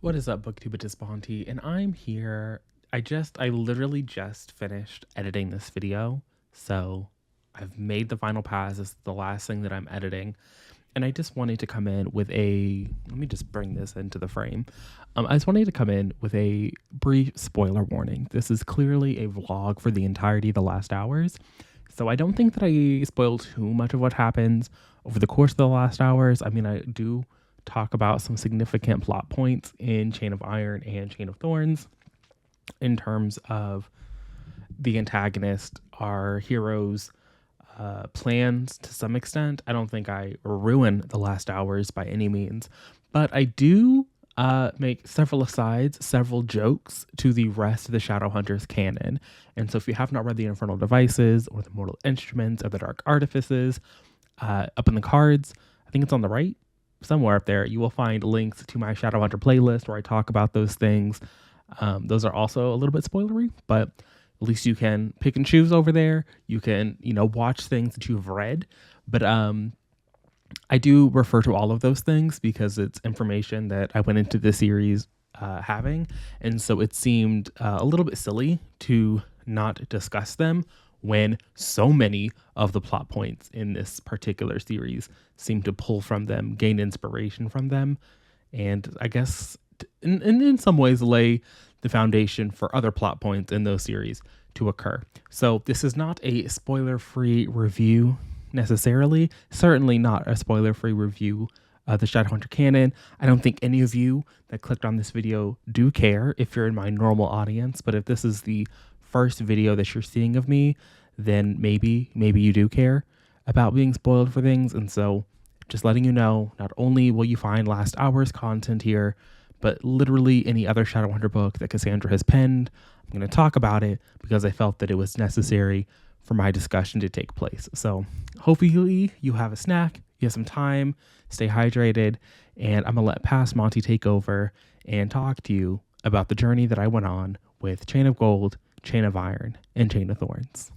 What is up, BookTube? It is Bonty, and I'm here. I literally just finished editing this video, so I've made the final pass. This is the last thing that I'm editing, and I just wanted to come in with let me just bring this into the frame. I just wanted to come in with a brief spoiler warning. This is clearly a vlog for the entirety of the last hours, so I don't think that I spoil too much of what happens over the course of the last hours. I mean, I do talk about some significant plot points in Chain of Iron and Chain of Thorns in terms of the antagonist, our heroes' plans to some extent. I don't think I ruin the last hours by any means, but I do make several asides, several jokes to the rest of the Shadowhunters canon. And so if you have not read the Infernal Devices or the Mortal Instruments or the Dark Artifices, up in the cards, I think it's on the right, somewhere up there, you will find links to my Shadowhunter playlist where I talk about those things. Those are also a little bit spoilery, but at least you can pick and choose over there. You can, watch things that you've read. But I do refer to all of those things because it's information that I went into the series having. And so it seemed a little bit silly to not discuss them when so many of the plot points in this particular series seem to pull from them, gain inspiration from them, and I guess in some ways lay the foundation for other plot points in those series to occur. So this is not a spoiler-free review necessarily, certainly not a spoiler-free review of the Shadowhunter canon. I don't think any of you that clicked on this video do care if you're in my normal audience, but if this is the first video that you're seeing of me, then maybe you do care about being spoiled for things. And so just letting you know, not only will you find last hour's content here, but literally any other Shadowhunter book that Cassandra has penned, I'm going to talk about it because I felt that it was necessary for my discussion to take place. So hopefully you have a snack, you have some time, stay hydrated, and I'm going to let Past Monty take over and talk to you about the journey that I went on with Chain of Gold, Chain of Iron, and Chain of Thorns.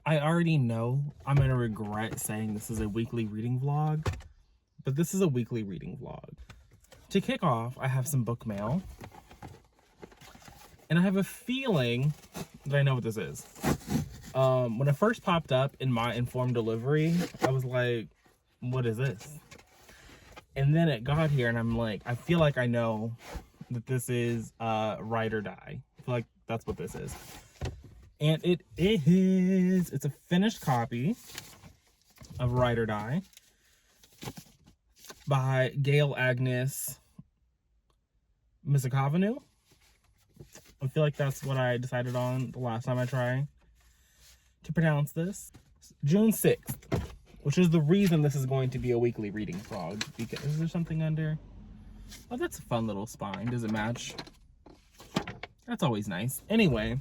I already know I'm going to regret saying this is a weekly reading vlog, but this is a weekly reading vlog. To kick off, I have some book mail, and I have a feeling that I know what this is. When it first popped up in my informed delivery, I was like, what is this? And then it got here, and I'm like, I feel like I know that this is Ride or Die. I feel like that's what this is. And it's a finished copy of Ride or Die by Gail Agnes Misakavanu. I feel like that's what I decided on the last time I tried to pronounce this. June 6th, which is the reason this is going to be a weekly reading vlog. Because is there something under? Oh, that's a fun little spine. Does it match? That's always nice. Anyway,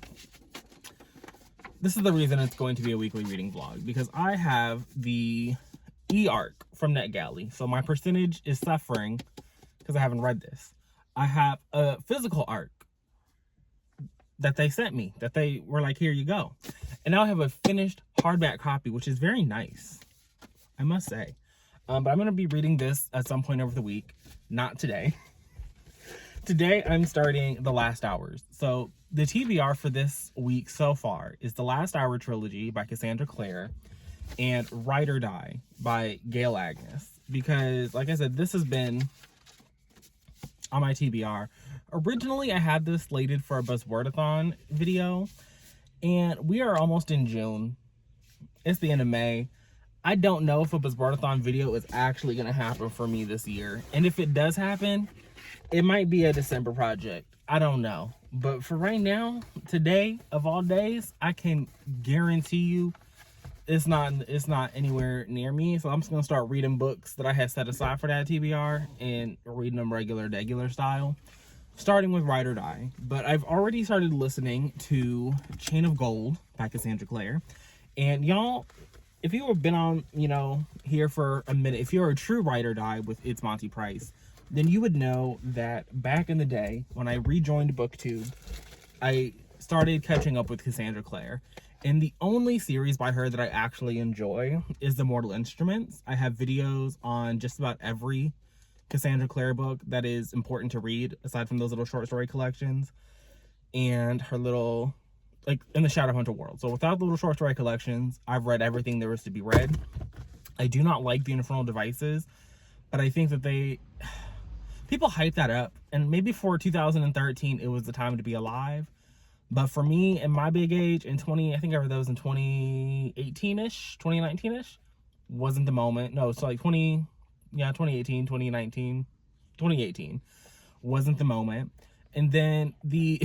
this is the reason it's going to be a weekly reading vlog, because I have the e-arc from NetGalley. So my percentage is suffering because I haven't read this. I have a physical arc that they sent me, that they were like, here you go. And now I have a finished hardback copy, which is very nice, I must say. But I'm going to be reading this at some point over the week, not today. Today, I'm starting The Last Hours. So the TBR for this week so far is The Last Hour trilogy by Cassandra Clare and Ride or Die by Gail Agnes. Because, like I said, this has been on my TBR. Originally, I had this slated for a Buzzwordathon video, and we are almost in June. It's the end of May. I don't know if a Buzzwordathon video is actually going to happen for me this year. And if it does happen, it might be a December project. I don't know. But for right now, today of all days, I can guarantee you it's not anywhere near me. So I'm just going to start reading books that I had set aside for that TBR and reading them regular style, starting with Ride or Die. But I've already started listening to Chain of Gold by Cassandra Clare. And y'all, if you have been on, here for a minute, if you're a true Ride or Die with It's Monty Price, then you would know that back in the day when I rejoined BookTube, I started catching up with Cassandra Clare. And the only series by her that I actually enjoy is The Mortal Instruments. I have videos on just about every Cassandra Clare book that is important to read, aside from those little short story collections and her little, like, in the Shadowhunter world. So without the little short story collections, I've read everything there is to be read. I do not like the Infernal Devices, but I think that people hype that up, and maybe for 2013 it was the time to be alive. But for me, in my big age, in I think I read those in 2018-ish, 2019-ish, wasn't the moment. No, so like 2018, 2019, 2018 wasn't the moment. And then the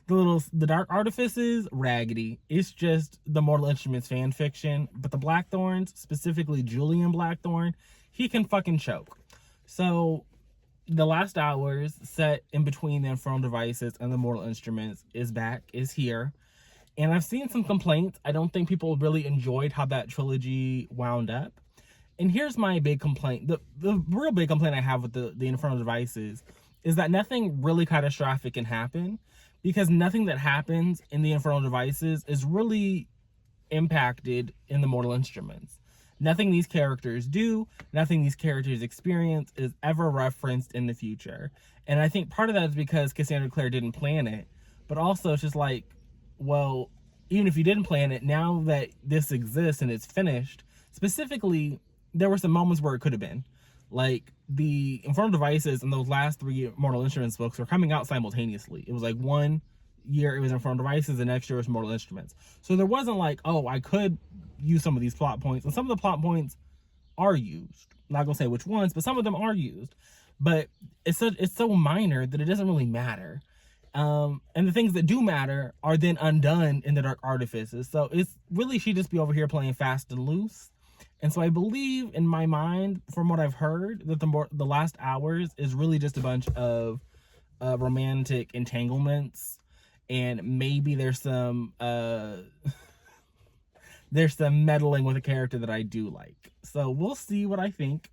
the Dark Artifices, raggedy. It's just the Mortal Instruments fan fiction. But the Blackthorns, specifically Julian Blackthorn, he can fucking choke. So the Last Hours, set in between the Infernal Devices and the Mortal Instruments, is back, is here. And I've seen some complaints. I don't think people really enjoyed how that trilogy wound up. And here's my big complaint. The real big complaint I have with the Infernal Devices is that nothing really catastrophic can happen, because nothing that happens in the Infernal Devices is really impacted in the Mortal Instruments. Nothing these characters do, nothing these characters experience is ever referenced in the future. And I think part of that is because Cassandra Clare didn't plan it, but also it's just like, well, even if you didn't plan it, now that this exists and it's finished, specifically, there were some moments where it could have been. Like, the Infernal Devices and those last 3 Mortal Instruments books were coming out simultaneously. It was like one year it was Infernal Devices, the next year it was Mortal Instruments. So there wasn't like, oh, I could use some of these plot points, and some of the plot points are used. I'm not gonna say which ones, but some of them are used. But it's so minor that it doesn't really matter. And the things that do matter are then undone in the Dark Artifices. So it's really, she just be over here playing fast and loose. And so I believe, in my mind, from what I've heard, that the Last Hours is really just a bunch of romantic entanglements, and maybe there's some meddling with a character that I do like. So we'll see what I think.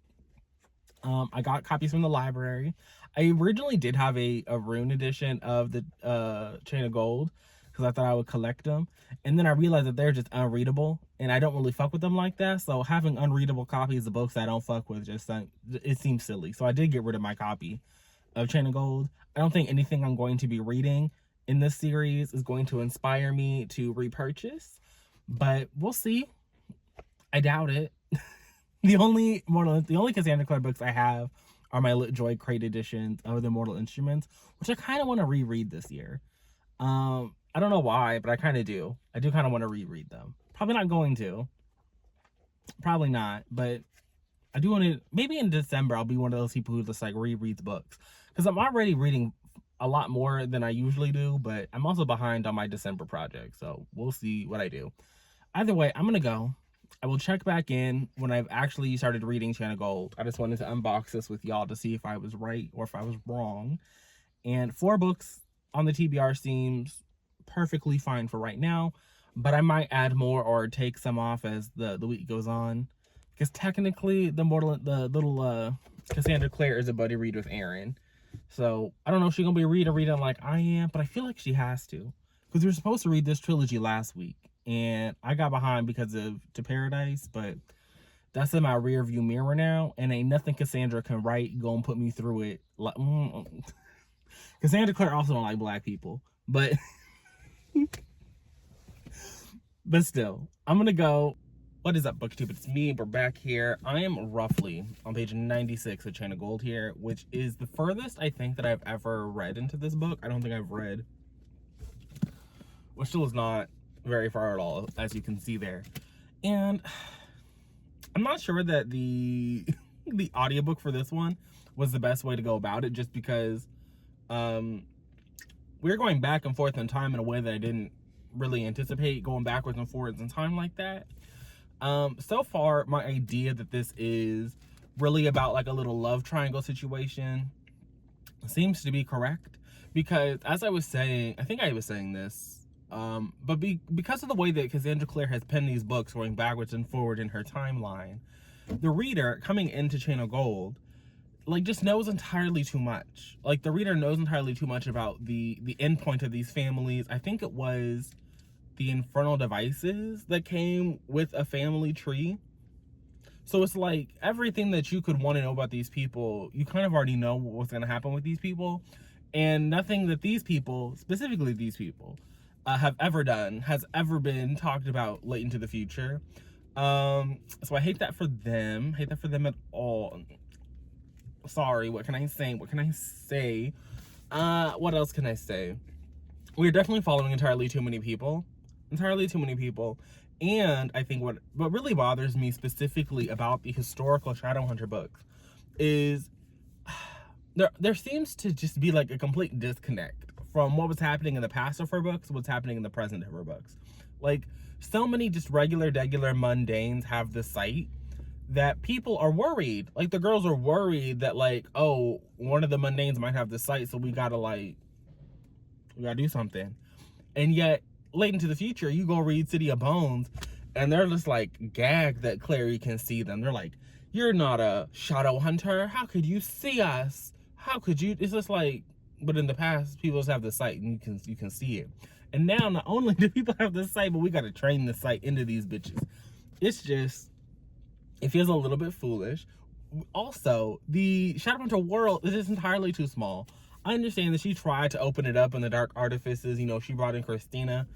I got copies from the library. I originally did have a Rune edition of the Chain of Gold, because I thought I would collect them. And then I realized that they're just unreadable, and I don't really fuck with them like that. So having unreadable copies of books that I don't fuck with, it seems silly. So I did get rid of my copy of Chain of Gold. I don't think anything I'm going to be reading in this series is going to inspire me to repurchase, but we'll see. I doubt it. The only Cassandra Clare books I have are my Joy Crate editions of the Mortal Instruments, which I kind of want to reread this year. I don't know why, but I kind of do. I do kind of want to reread them. Probably not going to. Probably not, but I do want to. Maybe in December I'll be one of those people who just like rereads books, because I'm already reading a lot more than I usually do, but I'm also behind on my December project, so we'll see what I do. Either way, I'm gonna go. I will check back in when I've actually started reading Chain of Gold. I just wanted to unbox this with y'all to see if I was right or if I was wrong. And 4 books on the TBR seems perfectly fine for right now, but I might add more or take some off as the week goes on, because technically the little Cassandra Clare is a buddy read with Aaron. So I don't know if she's gonna be reading like I am, but I feel like she has to, because we were supposed to read this trilogy last week, and I got behind because of To Paradise, but that's in my rear view mirror now, and ain't nothing Cassandra can write gonna put me through it. Like, Cassandra Clare also don't like black people, but but still, I'm gonna go. What is up, BookTube? It's me. We're back here. I am roughly on page 96 of Chain of Gold here, which is the furthest I think that I've ever read into this book. I don't think I've read, which still is not very far at all, as you can see there. And I'm not sure that the audiobook for this one was the best way to go about it, just because we're going back and forth in time in a way that I didn't really anticipate, going backwards and forwards in time like that. So far, my idea that this is really about like a little love triangle situation seems to be correct, because as I was saying, I think I was saying this, but because of the way that Cassandra Clare has penned these books going backwards and forward in her timeline, the reader coming into Chain of Gold like just knows entirely too much. Like, the reader knows entirely too much about the end point of these families. I think it was the infernal devices that came with a family tree. So it's like everything that you could want to know about these people, you kind of already know what's going to happen with these people. And nothing that these people, specifically these people, have ever done has ever been talked about late into the future. So I hate that for them. Hate that for them at all. Sorry, what can I say? What can I say? What else can I say? We're definitely following entirely too many people. Entirely too many people. And I think what really bothers me specifically about the historical Shadowhunter books is there seems to just be like a complete disconnect from what was happening in the past of her books, what's happening in the present of her books. Like, so many just regular mundanes have this sight that people are worried. Like, the girls are worried that, like, oh, one of the mundanes might have the sight, so we gotta do something. And yet, late into the future, you go read City of Bones, and they're just like gagged that Clary can see them. They're like, "You're not a shadow hunter. How could you see us? How could you?" It's just like, but in the past, people just have the sight, and you can see it. And now, not only do people have the sight, but we got to train the sight into these bitches. It's just, it feels a little bit foolish. Also, the Shadowhunter world is just entirely too small. I understand that she tried to open it up in the Dark Artifices. You know, she brought in Christina,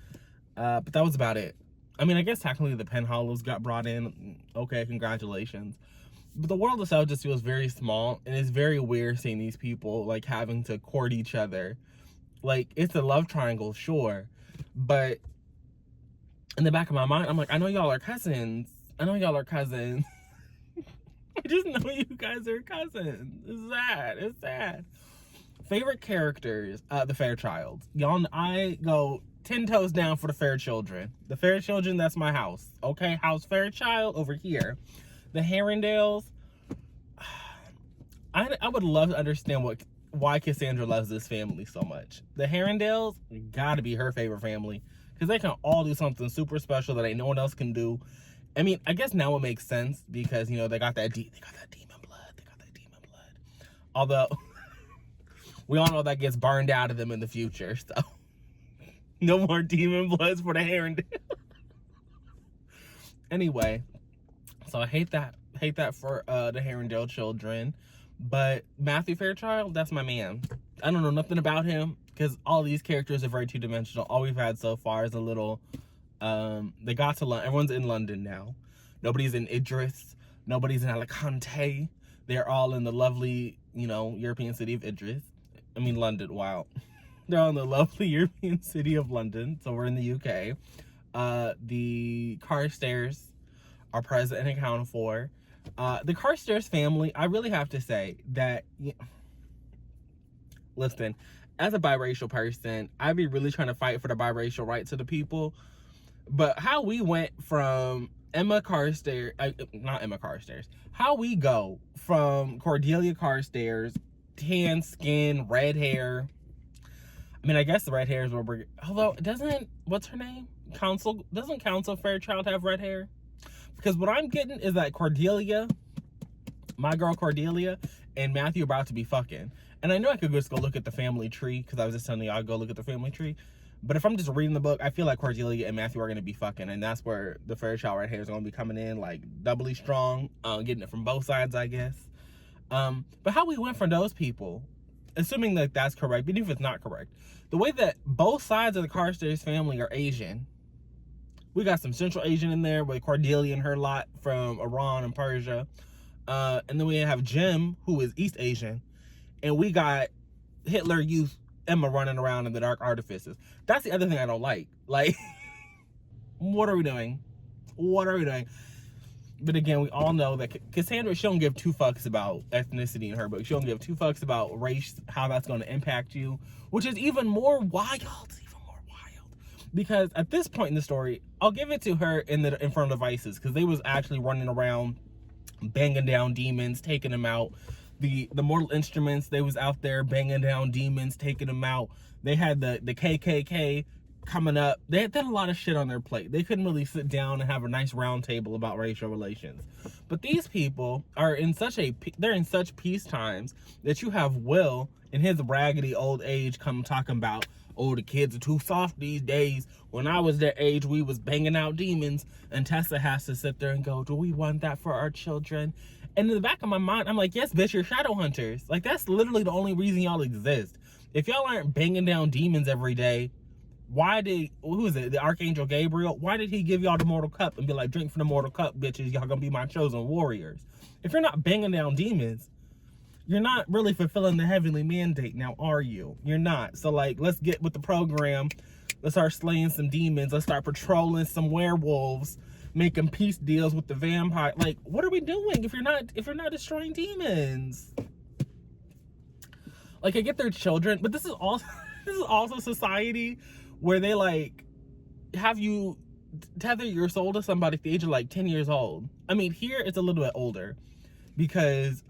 but that was about it. I mean, I guess technically the Penhallows got brought in. Okay, congratulations. But the world itself just feels very small, and it's very weird seeing these people, like, having to court each other. Like, it's a love triangle, sure, but in the back of my mind, I'm like, I know y'all are cousins. I know y'all are cousins. I just know you guys are cousins. It's sad. It's sad. Favorite characters, the Fairchild. Y'all, I go 10 toes down for the Fairchildren. The Fairchildren, that's my house. Okay, House Fairchild over here. The Herondales, I would love to understand why Cassandra loves this family so much. The Herondales gotta be her favorite family, because they can all do something super special that ain't no one else can do. I mean, I guess now it makes sense because, you know, they got that demon blood. They got that demon blood. Although we all know that gets burned out of them in the future, so no more demon bloods for the Herondale. Anyway, so I hate that for the Herondale children. But Matthew Fairchild, that's my man. I don't know nothing about him because all these characters are very two-dimensional. All we've had so far is a little, they got to London. Everyone's in London now. Nobody's in Idris. Nobody's in Alicante. They're all in the lovely, you know, European city of Idris. I mean, London, wow. They're all in the lovely European city of London. So we're in the UK. The Carstairs are present and accounted for. The Carstairs family, I really have to say that, listen, as a biracial person, I'd be really trying to fight for the biracial rights of the people. But how we went from how we go from Cordelia Carstairs, tan skin, red hair. I mean, I guess the red hair is where we're, although what's her name? Doesn't Council Fairchild have red hair? Because what I'm getting is that Cordelia, my girl Cordelia, and Matthew are about to be fucking. And I know I could just go look at the family tree, because I was just telling y'all, go look at the family tree. But if I'm just reading the book, I feel like Cordelia and Matthew are going to be fucking. And that's where the Fairchild right here is going to be coming in, like, doubly strong. Getting it from both sides, I guess. But how we went from those people, assuming that that's correct, even if it's not correct, the way that both sides of the Carstairs family are Asian. We got some Central Asian in there with Cordelia and her lot from Iran and Persia. And then we have Jim, who is East Asian. And we got Hitler Youth Emma running around in the Dark Artifices. That's the other thing I don't like. Like, what are we doing? What are we doing? But again, we all know that Cassandra, she don't give two fucks about ethnicity in her book. She don't give two fucks about race, how that's going to impact you, which is even more wild. Because at this point in the story, I'll give it to her in the Infernal Devices, because they was actually running around banging down demons, taking them out. The Mortal Instruments, they was out there banging down demons, taking them out. They had the KKK coming up. They had a lot of shit on their plate. They couldn't really sit down and have a nice round table about racial relations. But these people are they're in such peace times that you have Will in his raggedy old age come talking about, oh, the kids are too soft these days. When I was their age, we was banging out demons. And Tessa has to sit there and go, do we want that for our children? And in the back of my mind, I'm like, yes, bitch, you're shadow hunters. Like, that's literally the only reason y'all exist. If y'all aren't banging down demons every day, why did, who is it, the Archangel Gabriel? Why did he give y'all the mortal cup and be like, drink from the mortal cup, bitches, y'all gonna be my chosen warriors? If you're not banging down demons, you're not really fulfilling the heavenly mandate now, are you? You're not. So, like, let's get with the program. Let's start slaying some demons. Let's start patrolling some werewolves, making peace deals with the vampire. Like, what are we doing if you're not destroying demons? Like, I get their children, but this is also society where they like have you tether your soul to somebody at the age of like 10 years old. I mean, here it's a little bit older because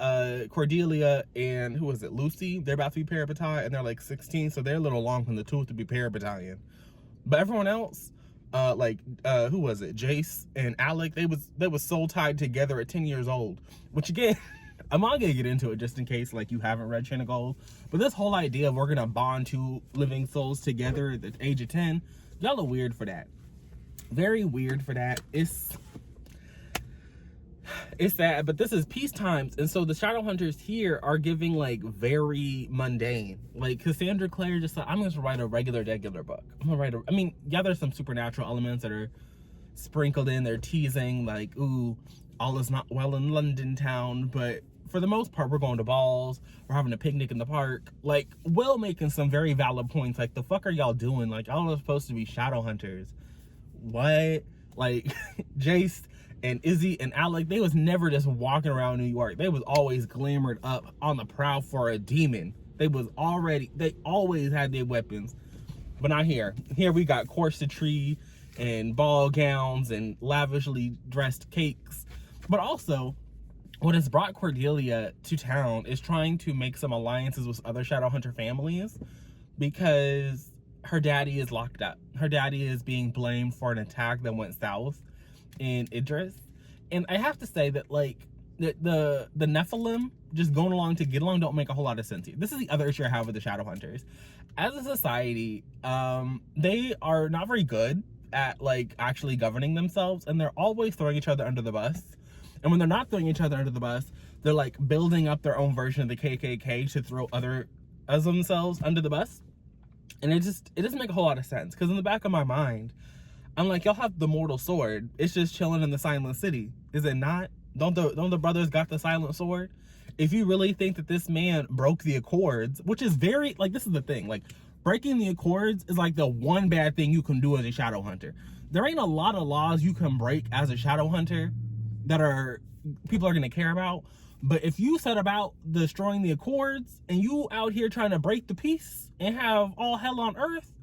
Cordelia and who was it, Lucy, they're about to be parabatai and they're like 16, so they're a little long in the tooth to be parabataing. But everyone else, who was it, Jace and Alec, they was soul tied together at 10 years old, which again, I'm not gonna get into it just in case like you haven't read Chain of Gold, but this whole idea of we're gonna bond two living souls together at the age of 10, y'all are weird for that. Very weird for that. It's sad, but this is peace times, and so the shadow hunters here are giving like very mundane. Like Cassandra Clare just said, I'm gonna write a regular book. I'm gonna write I mean, yeah, there's some supernatural elements that are sprinkled in. They're teasing like, ooh, all is not well in London town, but for the most part, we're going to balls, we're having a picnic in the park. Like, Will making some very valid points, like, the fuck are y'all doing? Like, y'all are supposed to be shadow hunters. What? Like, Jace and Izzy and Alec, they was never just walking around New York. They was always glamored up on the prowl for a demon. They always had their weapons. But not here. Here we got corsetry and ball gowns and lavishly dressed cakes. But also, what has brought Cordelia to town is trying to make some alliances with other Shadowhunter families because her daddy is locked up. Her daddy is being blamed for an attack that went south in Idris. And I have to say that, like, the Nephilim just going along to get along don't make a whole lot of sense here. This is the other issue I have with the Shadowhunters. As a society, they are not very good at, like, actually governing themselves, and they're always throwing each other under the bus. And when they're not throwing each other under the bus, they're like building up their own version of the KKK to throw other as themselves under the bus. And it doesn't make a whole lot of sense. Because in the back of my mind, I'm like, y'all have the mortal sword. It's just chilling in the Silent City. Is it not? Don't the brothers got the silent sword? If you really think that this man broke the Accords, which is very, like, this is the thing, like, breaking the Accords is like the one bad thing you can do as a shadow hunter. There ain't a lot of laws you can break as a shadow hunter that people are going to care about. But if you set about destroying the Accords and you out here trying to break the peace and have all hell on earth,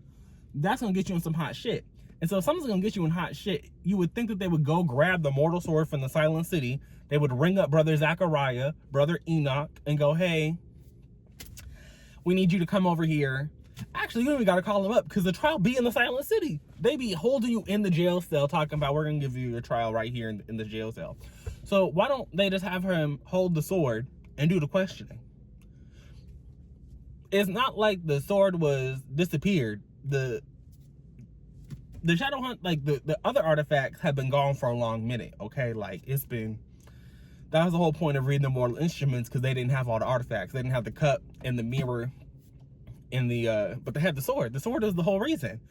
that's going to get you in some hot shit. And so if something's going to get you in hot shit, you would think that they would go grab the mortal sword from the Silent City. They would ring up Brother Zachariah, Brother Enoch, and go, hey, we need you to come over here. Actually, you don't even got to call them up because the trial be in the Silent City. They be holding you in the jail cell talking about, we're going to give you your trial right here in the jail cell. So why don't they just have him hold the sword and do the questioning? It's not like the sword was disappeared. The shadow hunt, like the other artifacts have been gone for a long minute, okay? Like, that was the whole point of reading the Mortal Instruments, because they didn't have all the artifacts. They didn't have the cup and the mirror but they had the sword. The sword was the whole reason.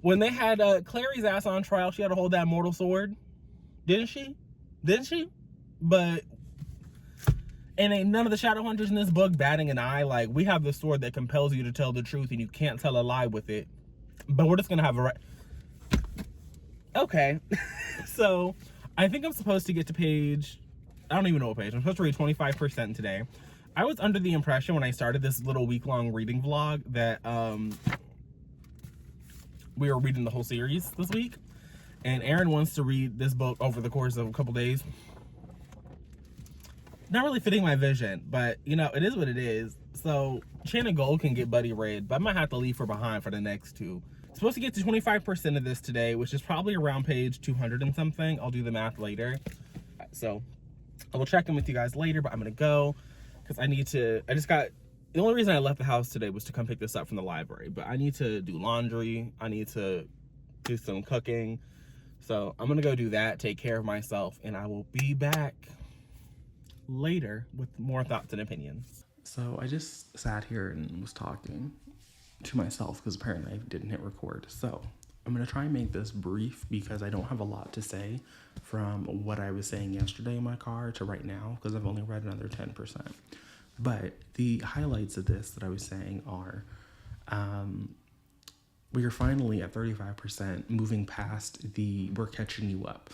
When they had Clary's ass on trial, she had to hold that mortal sword. Didn't she? But, and ain't none of the shadow hunters in this book batting an eye. Like, we have the sword that compels you to tell the truth and you can't tell a lie with it. But we're just gonna have okay. So, I think I'm supposed to get to page, I don't even know what page. I'm supposed to read 25% today. I was under the impression when I started this little week-long reading vlog that we were reading the whole series this week. And Aaron wants to read this book over the course of a couple days. Not really fitting my vision, but, you know, it is what it is. So, Chain of Gold can get Buddy read, but I might have to leave her behind for the next two. I'm supposed to get to 25% of this today, which is probably around page 200 and something. I'll do the math later. So, I will check in with you guys later, but I'm going to go. Because I just got the only reason I left the house today was to come pick this up from the library, but I need to do laundry. I need to do some cooking. So I'm gonna go do that, take care of myself, and I will be back later with more thoughts and opinions. So I just sat here and was talking to myself because apparently I didn't hit record. So I'm going to try and make this brief because I don't have a lot to say from what I was saying yesterday in my car to right now because I've only read another 10%. But the highlights of this that I was saying are we are finally at 35% moving past the we're catching you up.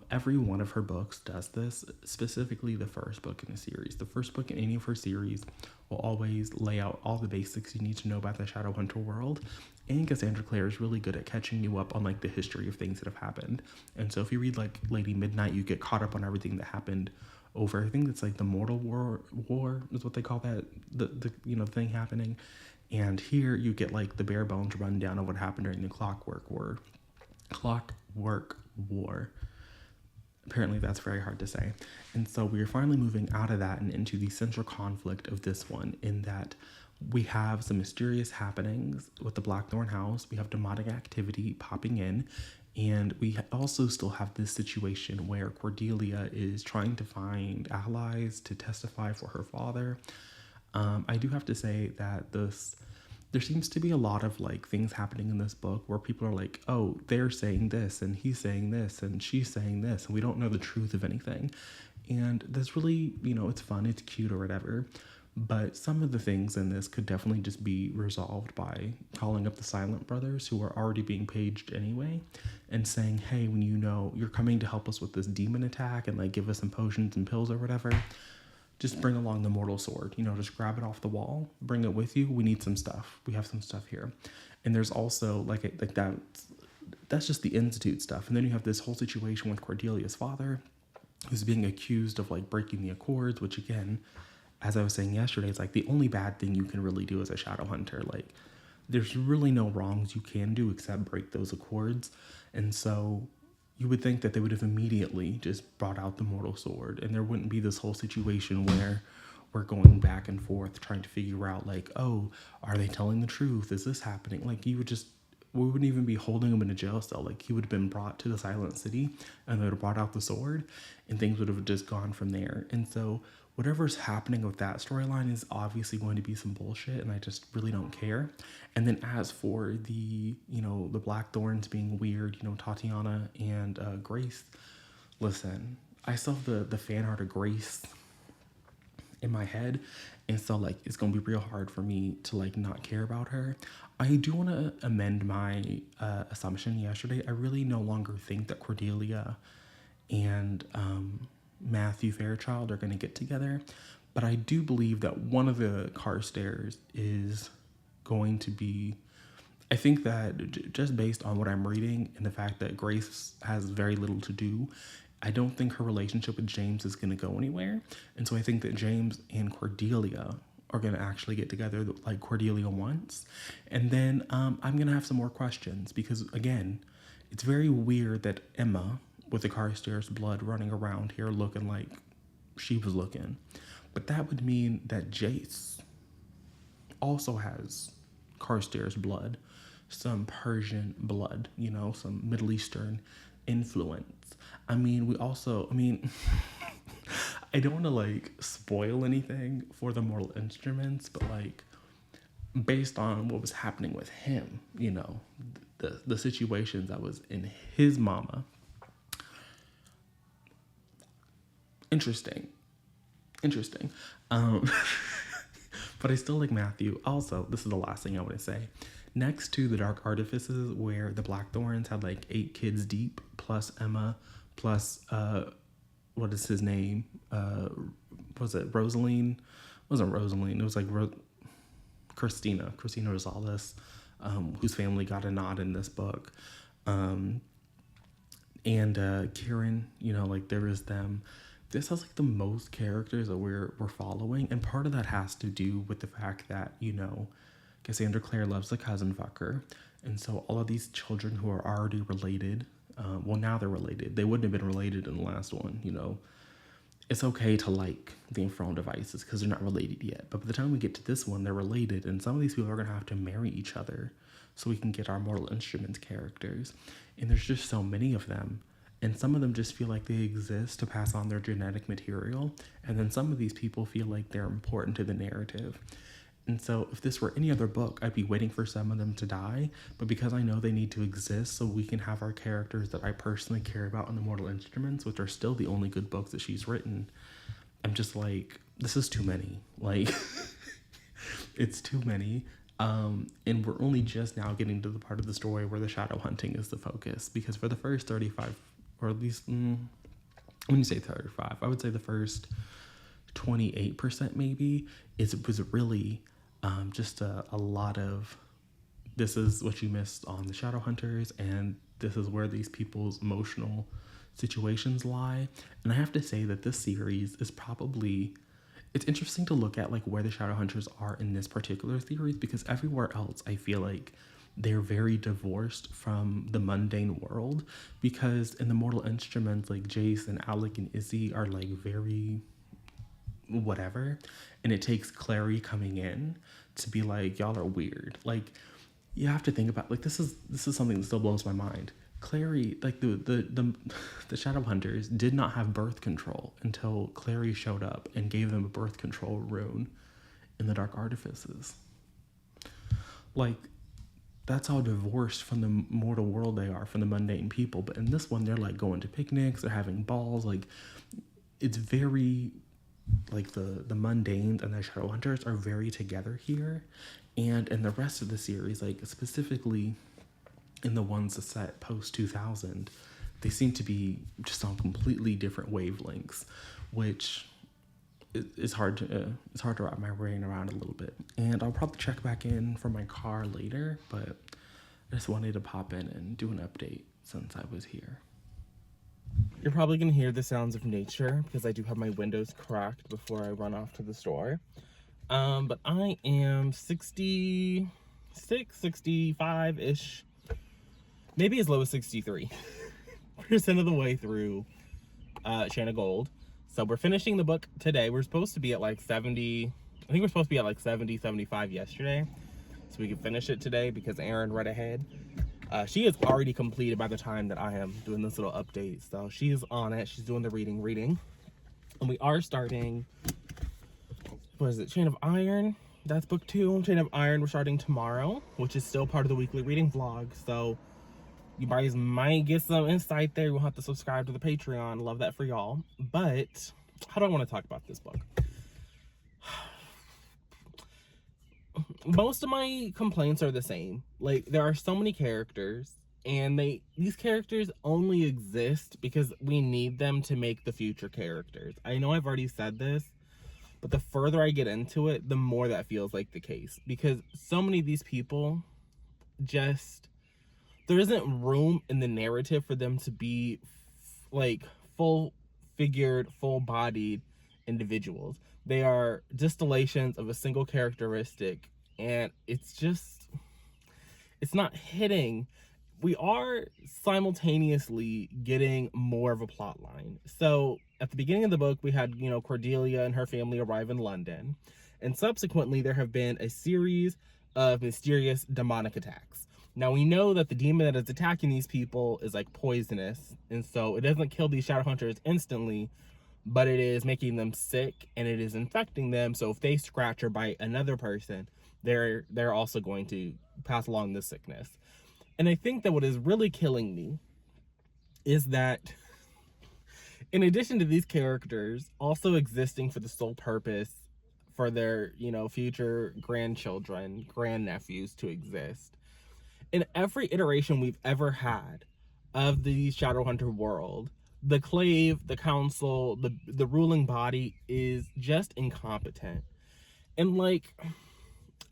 Every one of her books does this, specifically the first book in the series. The first book in any of her series will always lay out all the basics you need to know about the Shadowhunter world. And Cassandra Clare is really good at catching you up on like the history of things that have happened. And so if you read like Lady Midnight, you get caught up on everything that happened over. I think it's like the Mortal War is what they call that. The thing happening. And here you get like the bare bones rundown of what happened during the Clockwork War. Apparently that's very hard to say. And so we're finally moving out of that and into the central conflict of this one, in that we have some mysterious happenings with the Blackthorn house. We have demonic activity popping in. And we also still have this situation where Cordelia is trying to find allies to testify for her father. I do have to say that there seems to be a lot of like things happening in this book where people are like, oh, they're saying this and he's saying this and she's saying this, and we don't know the truth of anything. And that's really, it's fun, it's cute or whatever. But some of the things in this could definitely just be resolved by calling up the Silent Brothers, who are already being paged anyway, and saying, hey, when you're coming to help us with this demon attack and like give us some potions and pills or whatever, just bring along the mortal sword, just grab it off the wall, bring it with you. We need some stuff. We have some stuff here. And there's also like that's just the Institute stuff. And then you have this whole situation with Cordelia's father, who's being accused of like breaking the accords, which again, as I was saying yesterday, it's like the only bad thing you can really do as a shadow hunter. Like there's really no wrongs you can do except break those accords. And so you would think that they would have immediately just brought out the mortal sword, and there wouldn't be this whole situation where we're going back and forth trying to figure out like, oh, are they telling the truth? Is this happening? Like we wouldn't even be holding him in a jail cell. Like he would have been brought to the Silent City and they would have brought out the sword and things would have just gone from there. And so whatever's happening with that storyline is obviously going to be some bullshit, and I just really don't care. And then as for the Blackthorns being weird, Tatiana and Grace, listen, I still have the fan art of Grace in my head, and so like it's gonna be real hard for me to like not care about her. I do want to amend my assumption yesterday. I really no longer think that Cordelia and Matthew Fairchild are going to get together, but I do believe that one of the Carstairs is going to be, I think that just based on what I'm reading and the fact that Grace has very little to do, I don't think her relationship with James is going to go anywhere. And so I think that James and Cordelia are going to actually get together like Cordelia wants. And then I'm going to have some more questions because, again, it's very weird that Emma, with the Carstairs blood running around here looking like she was looking. But that would mean that Jace also has Carstairs blood, some Persian blood, some Middle Eastern influence. I don't want to like spoil anything for the Mortal Instruments, but like based on what was happening with him, the situations that was in his mama. Interesting. But I still like Matthew. Also, this is the last thing I want to say. Next to the Dark Artifices, where the Blackthorns had like 8 kids deep, plus Emma, plus what is his name? Was it Rosaline? It wasn't Rosaline. It was like Christina Rosales, whose family got a nod in this book. And Kieran, like there is them. This has like the most characters that we're following, and part of that has to do with the fact that Cassandra Clare loves the cousin fucker, and so all of these children who are already related, now they're related. They wouldn't have been related in the last one, it's okay to like the Infernal Devices because they're not related yet. But by the time we get to this one, they're related, and some of these people are going to have to marry each other so we can get our Mortal Instruments characters. And there's just so many of them. And some of them just feel like they exist to pass on their genetic material. And then some of these people feel like they're important to the narrative. And so if this were any other book, I'd be waiting for some of them to die. But because I know they need to exist so we can have our characters that I personally care about in the Mortal Instruments, which are still the only good books that she's written, I'm just like, this is too many. Like, it's too many. And we're only just now getting to the part of the story where the shadow hunting is the focus. Because for the first 35, or at least, when you say 35, I would say the first 28% maybe, was really just a lot of, this is what you missed on the shadow hunters, and this is where these people's emotional situations lie. And I have to say that this series is probably, it's interesting to look at like where the shadow hunters are in this particular series, because everywhere else I feel like they're very divorced from the mundane world. Because in the Mortal Instruments, like Jace and Alec and Izzy are like very whatever, and it takes Clary coming in to be like, y'all are weird. Like, you have to think about, like, this is something that still blows my mind. Clary, like the shadow hunters did not have birth control until Clary showed up and gave them a birth control rune in the Dark Artifices. Like, that's how divorced from the mortal world they are, from the mundane people. But in this one, they're like going to picnics, they're having balls. Like, it's very, like, the mundanes and the shadow hunters are very together here. And in the rest of the series, like specifically in the ones that set post 2000, they seem to be just on completely different wavelengths, which is hard to wrap my brain around a little bit. And I'll probably check back in from my car later, but I just wanted to pop in and do an update since I was here. You're probably going to hear the sounds of nature because I do have my windows cracked before I run off to the store. But I am 66, 65-ish, maybe as low as 63% of the way through Chain of Gold. So we're finishing the book today. We're supposed to be at like 70, I think we're supposed to be at like 70, 75 yesterday. So we can finish it today because Erin read ahead. She is already completed by the time that I am doing this little update. So she is on it. She's doing the reading. And we are starting, what is it, Chain of Iron? That's book 2. Chain of Iron we're starting tomorrow, which is still part of the weekly reading vlog. So you guys might get some insight there. You'll have to subscribe to the Patreon. Love that for y'all. But how do I want to talk about this book? Most of my complaints are the same. Like, there are so many characters, and these characters only exist because we need them to make the future characters. I know I've already said this, but the further I get into it, the more that feels like the case. Because so many of these people just, there isn't room in the narrative for them to be like full-figured, full-bodied individuals. They are distillations of a single characteristic, and it's not hitting. We are simultaneously getting more of a plot line. So at the beginning of the book, we had, Cordelia and her family arrive in London. And subsequently, there have been a series of mysterious demonic attacks. Now, we know that the demon that is attacking these people is like poisonous. And so it doesn't kill these shadow hunters instantly, but it is making them sick and it is infecting them. So if they scratch or bite another person, they're also going to pass along the sickness. And I think that what is really killing me is that in addition to these characters also existing for the sole purpose for their, future grandchildren, grandnephews to exist, in every iteration we've ever had of the Shadowhunter world, the Clave, the council, the ruling body is just incompetent. And like,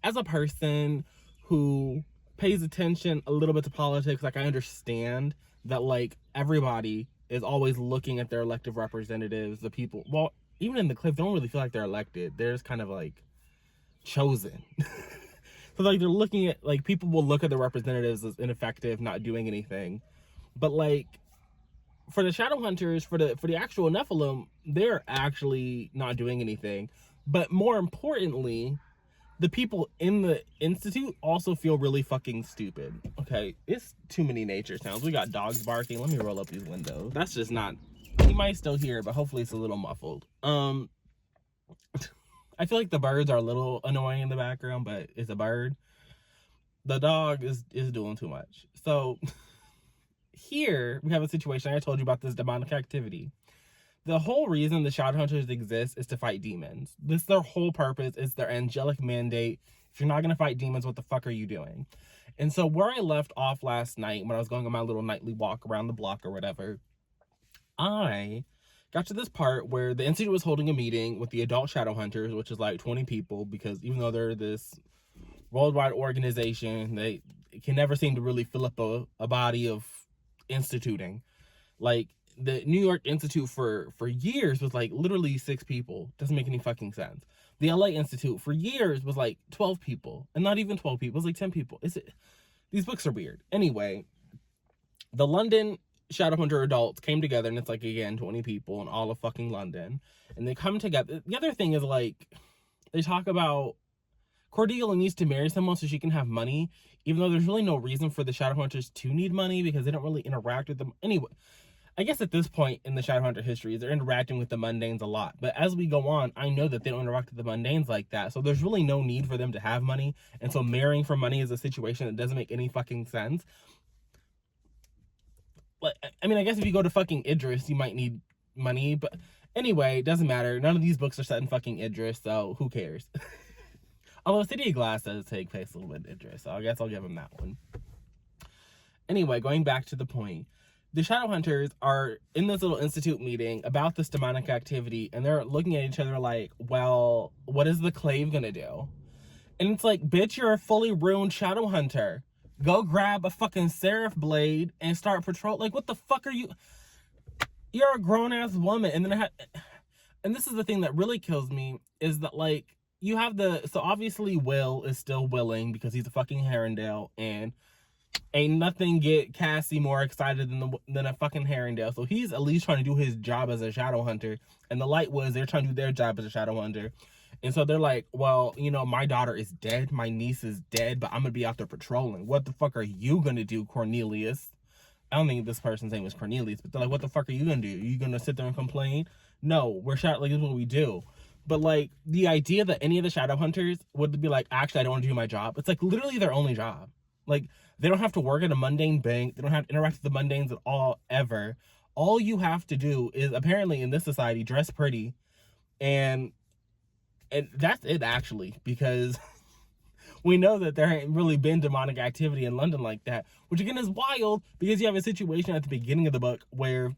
as a person who pays attention a little bit to politics, like, I understand that like everybody is always looking at their elected representatives, the people, well, even in the Clave, they don't really feel like they're elected. They're just kind of like chosen. So like, they're looking at, like, people will look at the representatives as ineffective, not doing anything. But like, for the shadow hunters, for the actual Nephilim, they're actually not doing anything. But more importantly, the people in the institute also feel really fucking stupid. Okay, it's too many nature sounds. We got dogs barking. Let me roll up these windows. That's just not. You might still hear it, but hopefully it's a little muffled. I feel like the birds are a little annoying in the background, but it's a bird. The dog is doing too much. So here we have a situation. I told you about this demonic activity. The whole reason the shadow hunters exist is to fight demons. This is their whole purpose. It's their angelic mandate. If you're not going to fight demons, what the fuck are you doing? And so where I left off last night when I was going on my little nightly walk around the block or whatever, I got to this part where the institute was holding a meeting with the adult shadow hunters, which is like 20 people, because even though they're this worldwide organization, they can never seem to really fill up a body of instituting. Like, the New York Institute for years was like literally 6 people. Doesn't make any fucking sense. The LA Institute for years was like 12 people, and not even 12 people. It was like 10 people. These books are weird. Anyway, the London Shadowhunter adults came together, and it's like, again, 20 people in all of fucking London, and they come together. The other thing is, like, they talk about Cordelia needs to marry someone so she can have money, even though there's really no reason for the Shadowhunters to need money because they don't really interact with them. Anyway, I guess at this point in the Shadowhunter history, they're interacting with the mundanes a lot. But as we go on, I know that they don't interact with the mundanes like that. So there's really no need for them to have money. And so marrying for money is a situation that doesn't make any fucking sense. Like, I mean, I guess if you go to fucking Idris, you might need money. But anyway, it doesn't matter. None of these books are set in fucking Idris, so who cares? Although City of Glass does take place a little bit in Idris, so I guess I'll give him that one. Anyway, going back to the point. The Shadowhunters are in this little institute meeting about this demonic activity, and they're looking at each other like, well, what is the Clave gonna do? And it's like, bitch, you're a fully ruined Shadowhunter. Go grab a fucking Seraph blade and start patrol. Like, what the fuck are you? You're a grown-ass woman. And then and this is the thing that really kills me, is that, like, you have so obviously Will is still willing because he's a fucking Herondale, and ain't nothing get Cassie more excited than a fucking Herondale. So he's at least trying to do his job as a shadow hunter. And the light was they're trying to do their job as a shadow hunter. And so they're like, well, you know, my daughter is dead. My niece is dead, but I'm going to be out there patrolling. What the fuck are you going to do, Cornelius? I don't think this person's name was Cornelius, but they're like, what the fuck are you going to do? Are you going to sit there and complain? No, we're shadow, like, this is what we do. But, like, the idea that any of the shadow hunters would be like, actually, I don't want to do my job. It's like literally their only job. Like, they don't have to work at a mundane bank. They don't have to interact with the mundanes at all, ever. All you have to do is, apparently in this society, dress pretty. And that's it, actually. Because we know that there ain't really been demonic activity in London like that. Which, again, is wild. Because you have a situation at the beginning of the book where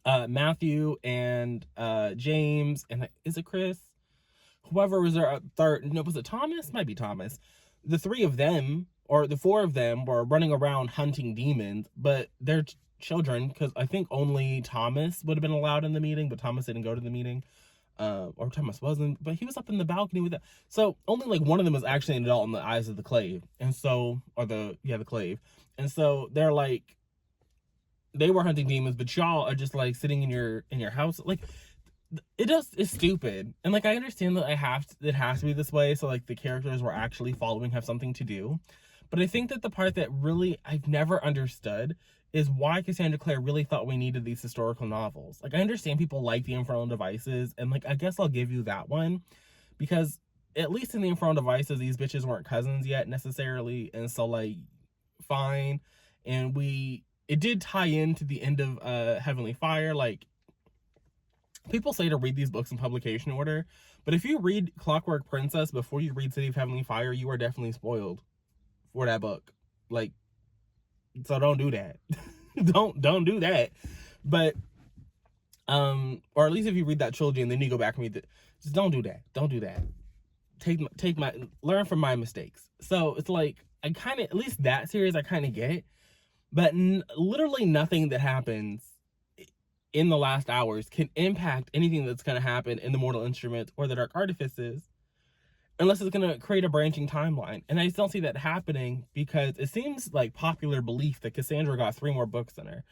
Matthew and James, and is it Chris? Whoever was their third, no, was it Thomas? Might be Thomas. The 3 of them, or the 4 of them, were running around hunting demons, but they're children, because I think only Thomas would have been allowed in the meeting, but Thomas didn't go to the meeting. Or Thomas wasn't, but he was up in the balcony with that. So only like one of them was actually an adult in the eyes of the Clave. And so, or the Clave. And so they're like, they were hunting demons, but y'all are just like sitting in your house. Like, it's stupid. And like, I understand that it has to be this way, so like the characters we're actually following have something to do. But I think that the part that really I've never understood is why Cassandra Clare really thought we needed these historical novels. Like, I understand people like the Infernal Devices, and like, I guess I'll give you that one, because at least in the Infernal Devices, these bitches weren't cousins yet necessarily, and so like, fine. And it did tie into the end of Heavenly Fire. Like, people say to read these books in publication order, but if you read Clockwork Princess before you read City of Heavenly Fire, you are definitely spoiled for that book. Like, so don't do that. don't do that. But or at least if you read that trilogy and then you go back and read it, just don't do that. Don't do that. Learn from my mistakes. So it's like, I kind of, at least that series I kind of get, but literally nothing that happens in the last hours can impact anything that's going to happen in the Mortal Instruments or the Dark Artifices, unless it's going to create a branching timeline. And I just don't see that happening, because it seems like popular belief that Cassandra got 3 more books in her.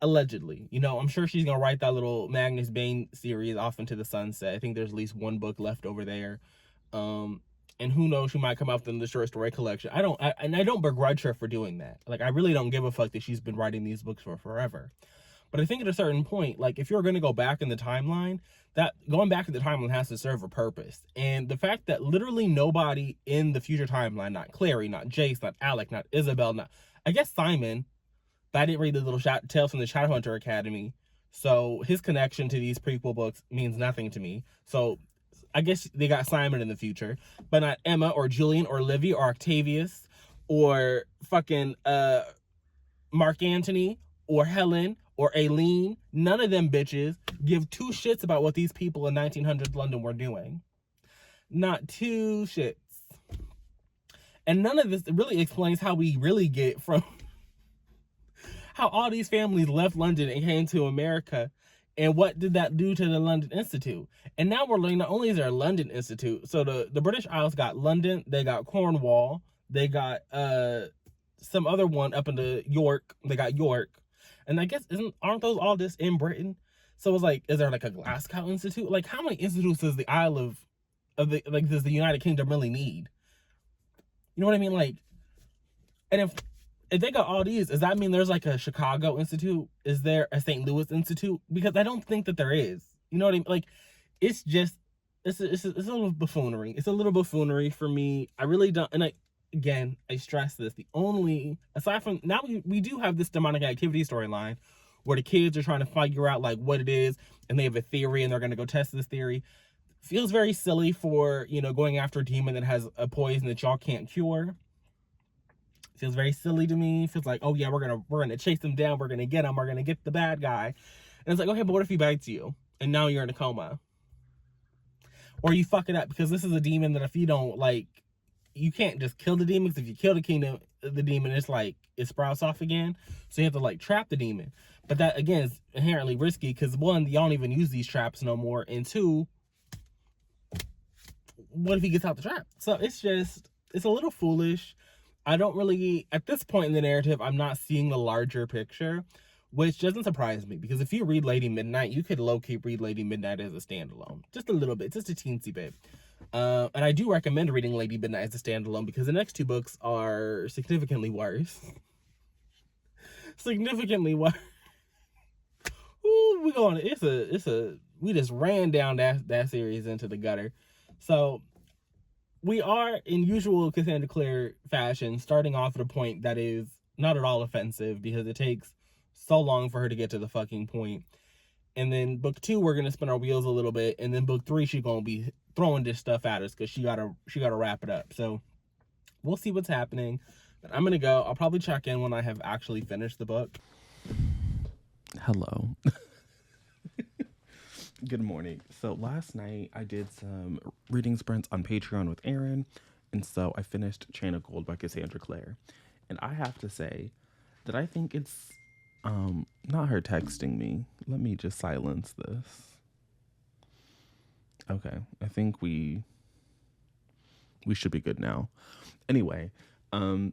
allegedly. You know, I'm sure she's gonna write that little Magnus Bane series off into the sunset. I think there's at least one book left over there. And who knows, she might come out with the short story collection. I don't begrudge her for doing that. Like, I really don't give a fuck that she's been writing these books for forever. But I think at a certain point, like, if you're going to go back in the timeline, that going back in the timeline has to serve a purpose. And the fact that literally nobody in the future timeline, not Clary, not Jace, not Alec, not Isabel, not, I guess Simon, but I didn't read the little tales from the Shadowhunter Academy, so his connection to these prequel books means nothing to me. So I guess they got Simon in the future, but not Emma or Julian or Livy or Octavius or fucking Mark Antony or Helen or Aileen. None of them bitches give two shits about what these people in 1900s London were doing. Not two shits. And none of this really explains how we really get from how all these families left London and came to America, and what did that do to the London Institute. And now we're learning not only is there a London Institute, so the British Isles got London, they got Cornwall, they got some other one up into York, they got York, and I guess aren't those all just in Britain? So it's like, is there like a Glasgow Institute? Like, how many institutes does the Isle of the, like, does the United Kingdom really need? You know what I mean? Like, and if they got all these, does that mean there's like a Chicago Institute? Is there a St. Louis Institute? Because I don't think that there is. You know what I mean? Like, it's just, it's a little buffoonery. It's a little buffoonery for me. I really don't, and I stress this. The only, aside from, now we do have this demonic activity storyline where the kids are trying to figure out like what it is, and they have a theory and they're going to go test this theory. Feels very silly for, you know, going after a demon that has a poison that y'all can't cure. Feels very silly to me. Feels like, oh yeah, we're gonna chase them down, we're gonna get him, we're gonna get the bad guy. And it's like, okay, but what if he bites you and now you're in a coma, or you fuck it up? Because this is a demon that if you don't, like, you can't just kill the demons. If you kill the demon, it's like it sprouts off again, so you have to like trap the demon. But that again is inherently risky, because one, y'all don't even use these traps no more, and two, what if he gets out the trap? So it's a little foolish. I don't really, at this point in the narrative, I'm not seeing the larger picture, which doesn't surprise me, because if you read Lady Midnight, you could low-key read Lady Midnight as a standalone. Just a little bit, just a teensy bit. And I do recommend reading Lady Midnight as a standalone, because the next two books are significantly worse. Significantly worse. Ooh, we just ran down that series into the gutter. So we are, in usual Cassandra Clare fashion, starting off at a point that is not at all offensive, because it takes so long for her to get to the fucking point. And then book 2, we're gonna spin our wheels a little bit, and then book 3, she's gonna be throwing this stuff at us because she gotta wrap it up. So we'll see what's happening. But I'm gonna go. I'll probably check in when I have actually finished the book. Hello. Good morning. So last night I did some reading sprints on Patreon with Aaron, and so I finished Chain of Gold by Cassandra Clare. And I have to say that I think it's not her texting me. Let me just silence this. Okay, I think we should be good now. Anyway, so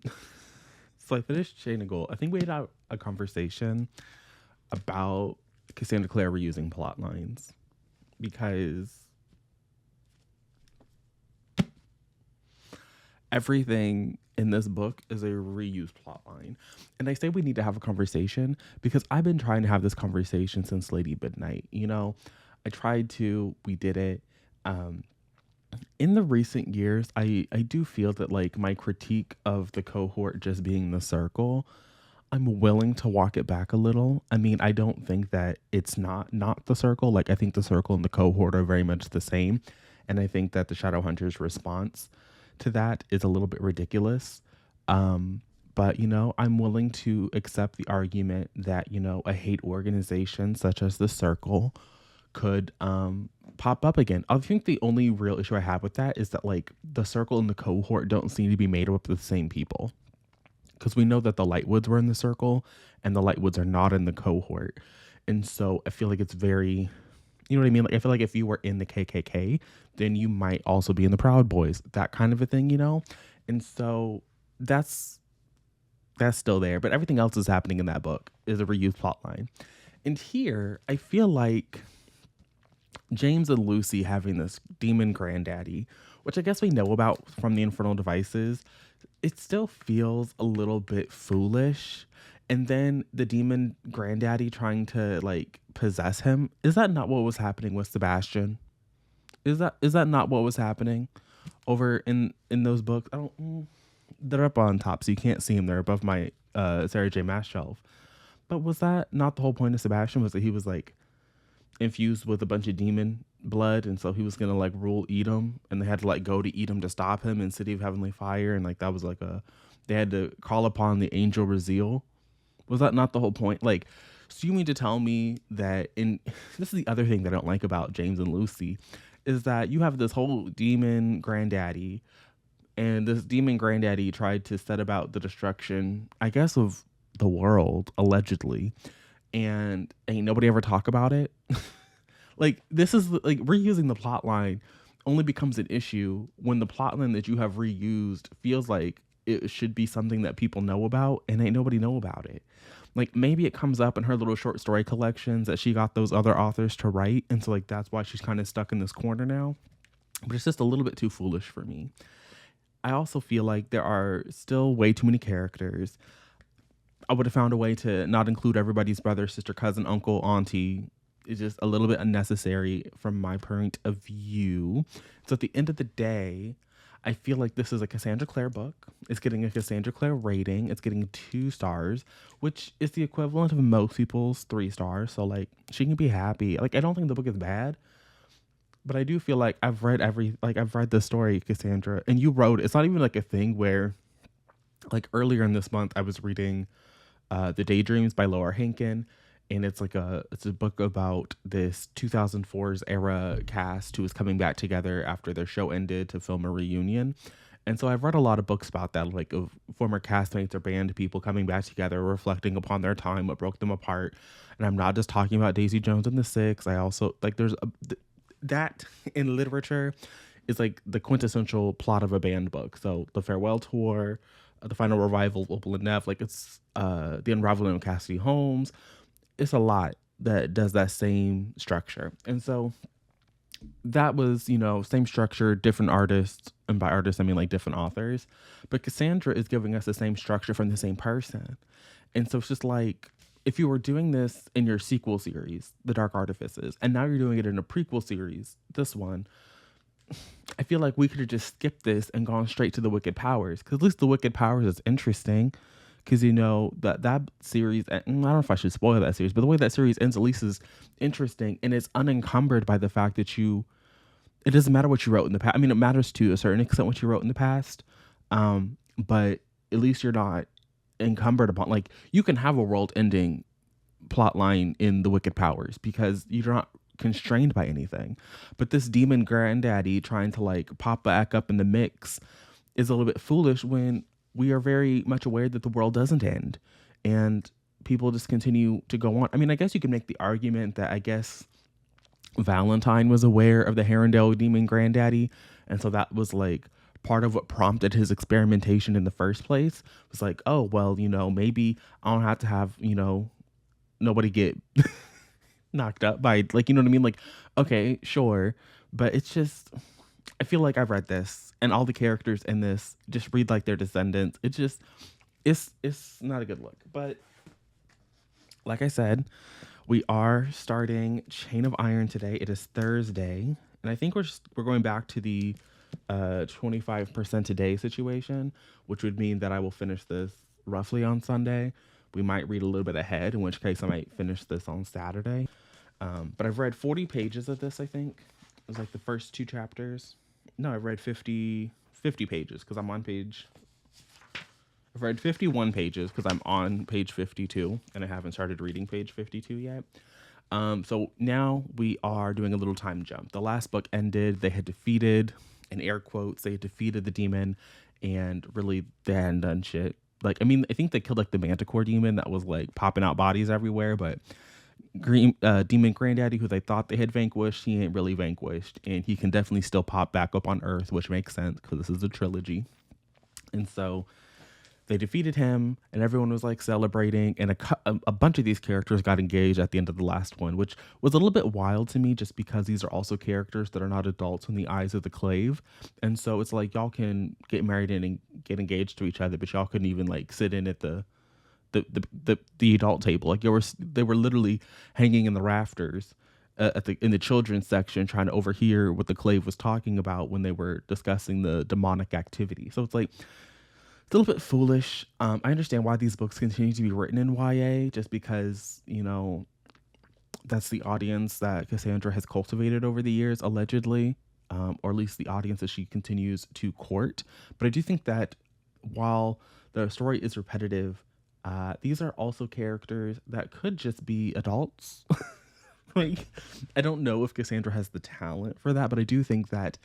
I finished Chain of Gold. I think we had a conversation about Cassandra Clare reusing plot lines, because everything in this book is a reused plot line. And I say we need to have a conversation because I've been trying to have this conversation since Lady Midnight. You know, I tried to, we did it. In the recent years, I do feel that like my critique of the cohort just being the circle, I'm willing to walk it back a little. I mean, I don't think that it's not the circle. Like, I think the circle and the cohort are very much the same. And I think that the Shadowhunters' response to that is a little bit ridiculous. But, you know, I'm willing to accept the argument that, you know, a hate organization such as the circle could pop up again. I think the only real issue I have with that is that, like, the circle and the cohort don't seem to be made up of the same people. Because we know that the Lightwoods were in the circle and the Lightwoods are not in the cohort. And so I feel like it's very, you know what I mean? Like, I feel like if you were in the KKK, then you might also be in the Proud Boys, that kind of a thing, you know? And so that's That's still there, but everything else is happening in that book is a reused plot line. And here, I feel like James and Lucy having this demon granddaddy, which I guess we know about from the Infernal Devices, it still feels a little bit foolish. And then the demon granddaddy trying to like possess him. Is that not what was happening with Sebastian? Is that not what was happening over in those books? I don't. They're up on top, so you can't see them. They're above my Sarah J. Maas shelf. But was that not the whole point of Sebastian? Was that he was like infused with a bunch of demon blood, and so he was gonna like rule Edom, and they had to like go to Edom to stop him in City of Heavenly Fire, and like that was like a they had to call upon the angel Raziel. Was that not the whole point? Like, so you mean to tell me that in this is the other thing that I don't like about James and Lucy is that you have this whole demon granddaddy, and this demon granddaddy tried to set about the destruction, I guess, of the world allegedly, and ain't nobody ever talk about it. Like this is like reusing the plot line only becomes an issue when the plot line that you have reused feels like it should be something that people know about and ain't nobody know about it. Like maybe it comes up in her little short story collections that she got those other authors to write, and so like that's why she's kind of stuck in this corner now. But it's just a little bit too foolish for me. I also feel like there are still way too many characters. I would have found a way to not include everybody's brother, sister, cousin, uncle, auntie. It's just a little bit unnecessary from my point of view. So at the end of the day, I feel like this is a Cassandra Clare book. It's getting a Cassandra Clare rating. It's getting 2 stars, which is the equivalent of most people's 3 stars. So like she can be happy. Like I don't think the book is bad, but I do feel like I've read the story, Cassandra, and you wrote. It's not even like a thing where like earlier in this month I was reading The Daydreams by Laura Hankin, and it's a book about this 2004's era cast who is coming back together after their show ended to film a reunion. And so I've read a lot of books about that, like of former castmates or band people coming back together, reflecting upon their time, what broke them apart. And I'm not just talking about Daisy Jones and the Six. I also like that in literature is like the quintessential plot of a band book. So the farewell tour, the final revival of Opal and Nev, like it's the unraveling of Cassidy Holmes. It's a lot that does that same structure. And so that was, same structure, different artists. And by artists, I mean like different authors. But Cassandra is giving us the same structure from the same person. And so it's just like, if you were doing this in your sequel series, The Dark Artifices, and now you're doing it in a prequel series, this one, I feel like we could have just skipped this and gone straight to the Wicked Powers. Because at least the Wicked Powers is interesting. Because that series, I don't know if I should spoil that series, but the way that series ends at least is interesting, and it's unencumbered by the fact that it doesn't matter what you wrote in the past. I mean, it matters to a certain extent what you wrote in the past, but at least you're not encumbered upon, like, you can have a world ending plot line in the Wicked Powers because you're not constrained by anything. But this demon granddaddy trying to like pop back up in the mix is a little bit foolish when we are very much aware that the world doesn't end and people just continue to go on. I mean, I guess you can make the argument that I guess Valentine was aware of the Herondale demon granddaddy. And so that was like part of what prompted his experimentation in the first place. It was like, oh, well, maybe I don't have to have, nobody get knocked up by, like, you know what I mean? Like, okay, sure. But it's just, I feel like I've read this and all the characters in this just read like their descendants. It's just, it's not a good look. But like I said, we are starting Chain of Iron today. It is Thursday. And I think we're going back to the 25% a day situation, which would mean that I will finish this roughly on Sunday. We might read a little bit ahead, in which case I might finish this on Saturday. But I've read 40 pages of this, I think. It was like the first 2 chapters. No, I've read 50 pages because I'm on page... I've read 51 pages because I'm on page 52 and I haven't started reading page 52 yet. So now we are doing a little time jump. The last book ended. They had defeated, in air quotes, they had defeated the demon, and really they hadn't done shit. Like, I mean, I think they killed like the Manticore demon that was like popping out bodies everywhere, but demon granddaddy, who they thought they had vanquished, he ain't really vanquished, and he can definitely still pop back up on Earth, which makes sense because this is a trilogy. And so they defeated him, and everyone was like celebrating. And a bunch of these characters got engaged at the end of the last one, which was a little bit wild to me, just because these are also characters that are not adults in the eyes of the Clave. And so it's like y'all can get married and get engaged to each other, but y'all couldn't even like sit in at the adult table. Like they were literally hanging in the rafters in the children's section, trying to overhear what the Clave was talking about when they were discussing the demonic activity. So it's like it's a little bit foolish. I understand why these books continue to be written in YA, just because, that's the audience that Cassandra has cultivated over the years, allegedly, or at least the audience that she continues to court. But I do think that while the story is repetitive, these are also characters that could just be adults. Like, I don't know if Cassandra has the talent for that, but I do think that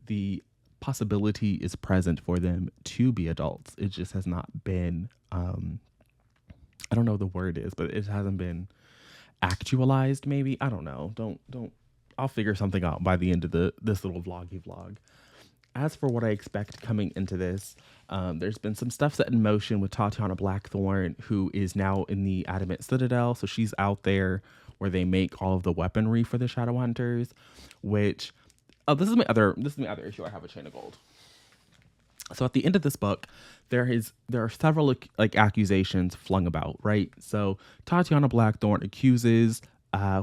the possibility is present for them to be adults. It just has not been I don't know what the word is, but it hasn't been actualized. Maybe, I don't know. Don't I'll figure something out by the end of this little vlog. As for what I expect coming into this, there's been some stuff set in motion with Tatiana Blackthorne, who is now in the Adamant Citadel. So she's out there where they make all of the weaponry for the Shadowhunters, which this is my other issue I have with Chain of Gold. So at the end of this book, there are several like accusations flung about, right? So Tatiana Blackthorne accuses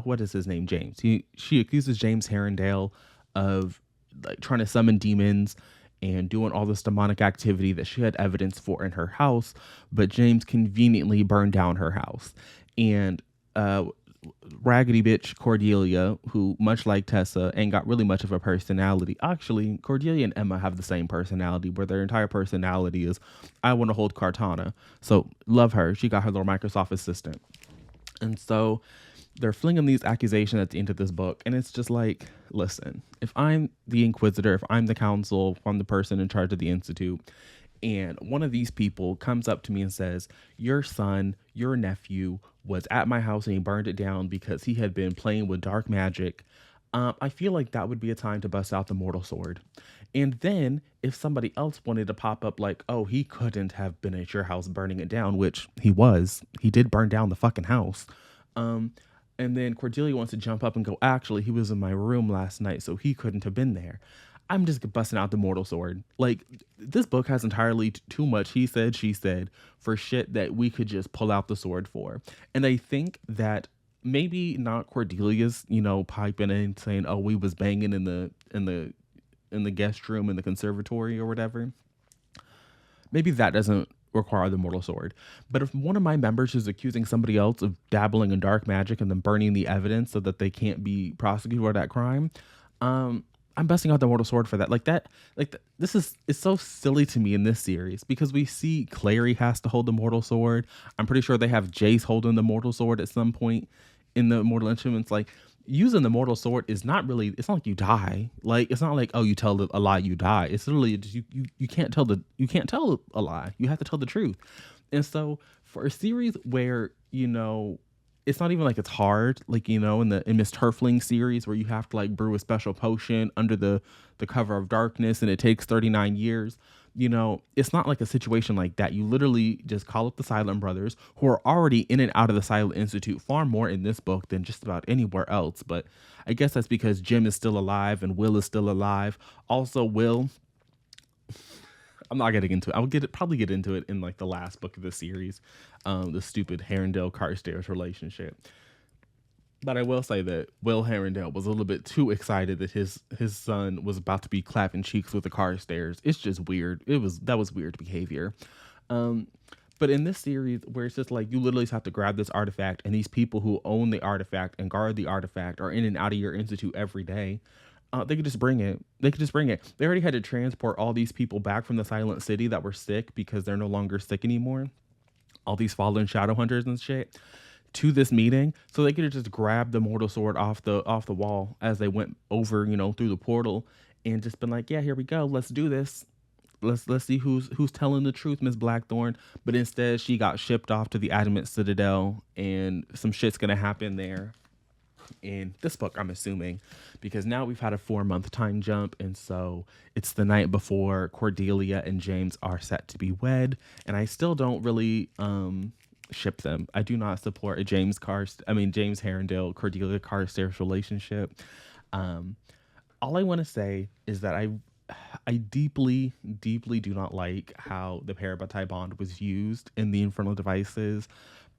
what is his name, James. She accuses James Herondale of like trying to summon demons and doing all this demonic activity that she had evidence for in her house, but James conveniently burned down her house. And raggedy bitch Cordelia, who, much like Tessa, ain't got really much of a personality. Actually, Cordelia and Emma have the same personality, where their entire personality is, I want to hold Cartana. So love her. She got her little Microsoft assistant. And so they're flinging these accusations at the end of this book, and it's just like, listen, if I'm the Inquisitor, if I'm the council, if I'm the person in charge of the Institute, and one of these people comes up to me and says, your son, your nephew, was at my house and he burned it down because he had been playing with dark magic, I feel like that would be a time to bust out the mortal sword. And then if somebody else wanted to pop up like, oh, he couldn't have been at your house burning it down, which he did burn down the fucking house. And then Cordelia wants to jump up and go, actually, he was in my room last night, so he couldn't have been there. I'm just busting out the mortal sword. Like, this book has entirely too much he said, she said for shit that we could just pull out the sword for. And I think that maybe not Cordelia's, piping in saying, oh, we was banging in the guest room in the conservatory or whatever. Maybe that doesn't require the mortal sword. But if one of my members is accusing somebody else of dabbling in dark magic and then burning the evidence so that they can't be prosecuted for that crime, I'm busting out the mortal sword for that. It's so silly to me in this series, because we see Clary has to hold the mortal sword. I'm pretty sure they have Jace holding the mortal sword at some point in the Mortal Instruments. Like, using the mortal sword is not really, it's not like you die. Like, it's not like, oh, you tell a lie, you die. It's literally just, you can't tell a lie. You have to tell the truth. And so for a series where, it's not even like it's hard, like, in Miss Turfling series where you have to like brew a special potion under the cover of darkness and it takes 39 years. It's not like a situation like that. You literally just call up the Silent Brothers, who are already in and out of the Silent Institute far more in this book than just about anywhere else. But I guess that's because Jim is still alive and Will is still alive. Also, Will, I'm not getting into it. Probably get into it in like the last book of the series, the stupid Herondale Carstairs relationship. But I will say that Will Herondale was a little bit too excited that his son was about to be clapping cheeks with the Carstairs. It's just weird. That was weird behavior. But in this series, where it's just like you literally have to grab this artifact, and these people who own the artifact and guard the artifact are in and out of your institute every day. They could just bring it. They already had to transport all these people back from the Silent City that were sick because they're no longer sick anymore. All these fallen Shadowhunters and shit to this meeting, so they could have just grabbed the mortal sword off the wall as they went over, through the portal, and just been like, yeah, here we go. Let's do this. Let's see who's telling the truth, Miss Blackthorne. But instead, she got shipped off to the Adamant Citadel, and some shit's gonna happen there. in this book, I'm assuming, because now we've had a 4-month time jump. And so it's the night before Cordelia and James are set to be wed. And I still don't really ship them. I do not support a James Herondale, Cordelia Carstairs relationship. Um, all I want to say is that I deeply, deeply do not like how the parabatai bond was used in the Infernal Devices,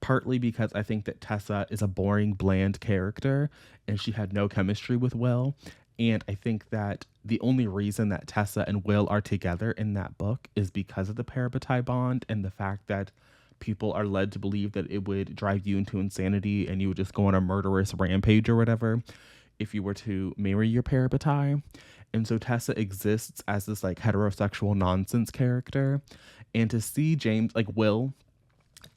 partly because I think that Tessa is a boring, bland character and she had no chemistry with Will. And I think that the only reason that Tessa and Will are together in that book is because of the parabatai bond and the fact that people are led to believe that it would drive you into insanity and you would just go on a murderous rampage or whatever if you were to marry your parabatai. And so Tessa exists as this like heterosexual nonsense character. And to see James, like Will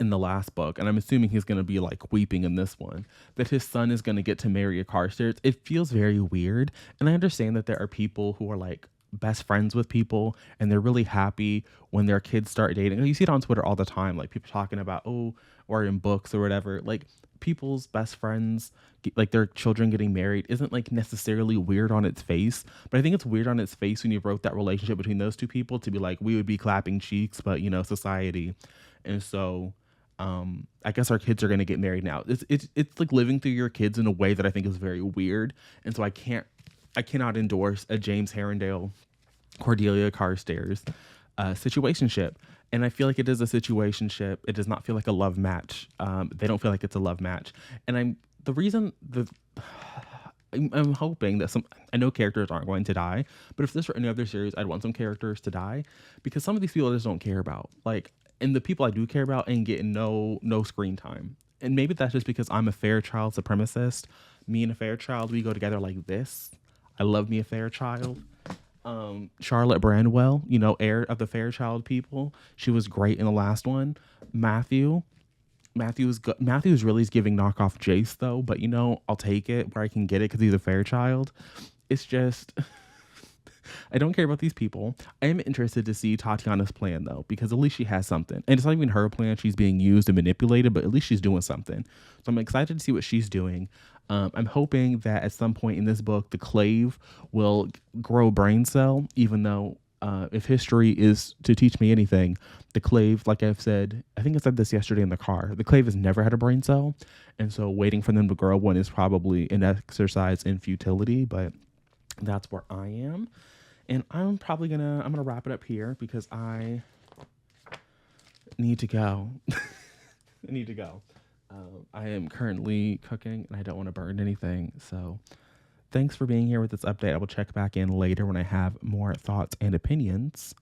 in the last book, and I'm assuming he's going to be like weeping in this one, that his son is going to get to marry a Carstairs, it feels very weird. And I understand that there are people who are like best friends with people and they're really happy when their kids start dating. You see it on Twitter all the time, like people talking about, oh, or in books or whatever, like people's best friends, like their children getting married, isn't like necessarily weird on its face. But I think it's weird on its face when you wrote that relationship between those two people to be like, we would be clapping cheeks, but you know, society. And so I guess our kids are going to get married now. It's like living through your kids in a way that I think is very weird. And so I cannot endorse a James Herondale, Cordelia Carstairs situationship. And I feel like it is a situationship. It does not feel like a love match. They don't feel like it's a love match. And I'm hoping that I know characters aren't going to die, but if this were any other series, I'd want some characters to die because some of these people I just don't care about. Like, and the people I do care about ain't getting no screen time. And maybe that's just because I'm a Fairchild supremacist. Me and a Fairchild, we go together like this. I love me a Fairchild. Charlotte Brandwell, you know, heir of the Fairchild people. She was great in the last one. Matthew is good. Matthew is really giving knockoff Jace though, but you know, I'll take it where I can get it because he's a Fairchild. It's just I don't care about these people. I am interested to see Tatiana's plan though, because at least she has something. And it's not even her plan. She's being used and manipulated, but at least she's doing something. So I'm excited to see what she's doing. I'm hoping that at some point in this book, the Clave will grow brain cell, even though if history is to teach me anything, the Clave, like I've said, I think I said this yesterday in the car, the Clave has never had a brain cell. And so waiting for them to grow one is probably an exercise in futility, but that's where I am. And I'm gonna wrap it up here because I need to go. I need to go. I am currently cooking and I don't want to burn anything. So thanks for being here with this update. I will check back in later when I have more thoughts and opinions.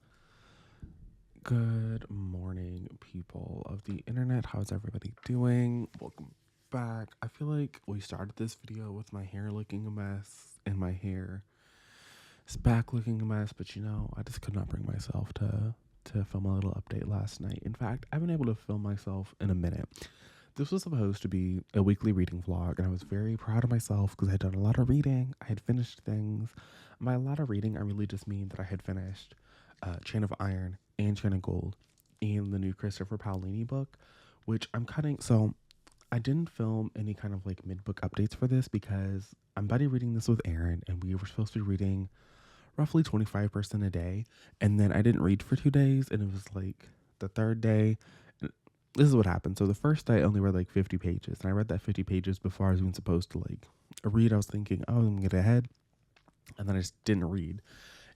Good morning, people of the internet. How's everybody doing? Welcome back. I feel like we started this video with my hair looking a mess and my hair is back looking a mess, but you know, I just could not bring myself to film a little update last night. In fact, I've been able to film myself in a minute. This was supposed to be a weekly reading vlog, and I was very proud of myself because I had done a lot of reading. I had finished things. And by a lot of reading, I really just mean that I had finished Chain of Iron and Chain of Gold and the new Christopher Paolini book, which I'm cutting. So I didn't film any kind of like mid-book updates for this because I'm buddy reading this with Aaron, and we were supposed to be reading roughly 25% a day. And then I didn't read for 2 days, and it was like the third day. This is what happened. So the first day I only read like 50 pages, and I read that 50 pages before I was even supposed to like read. I was thinking, oh, I'm gonna get ahead, and then I just didn't read.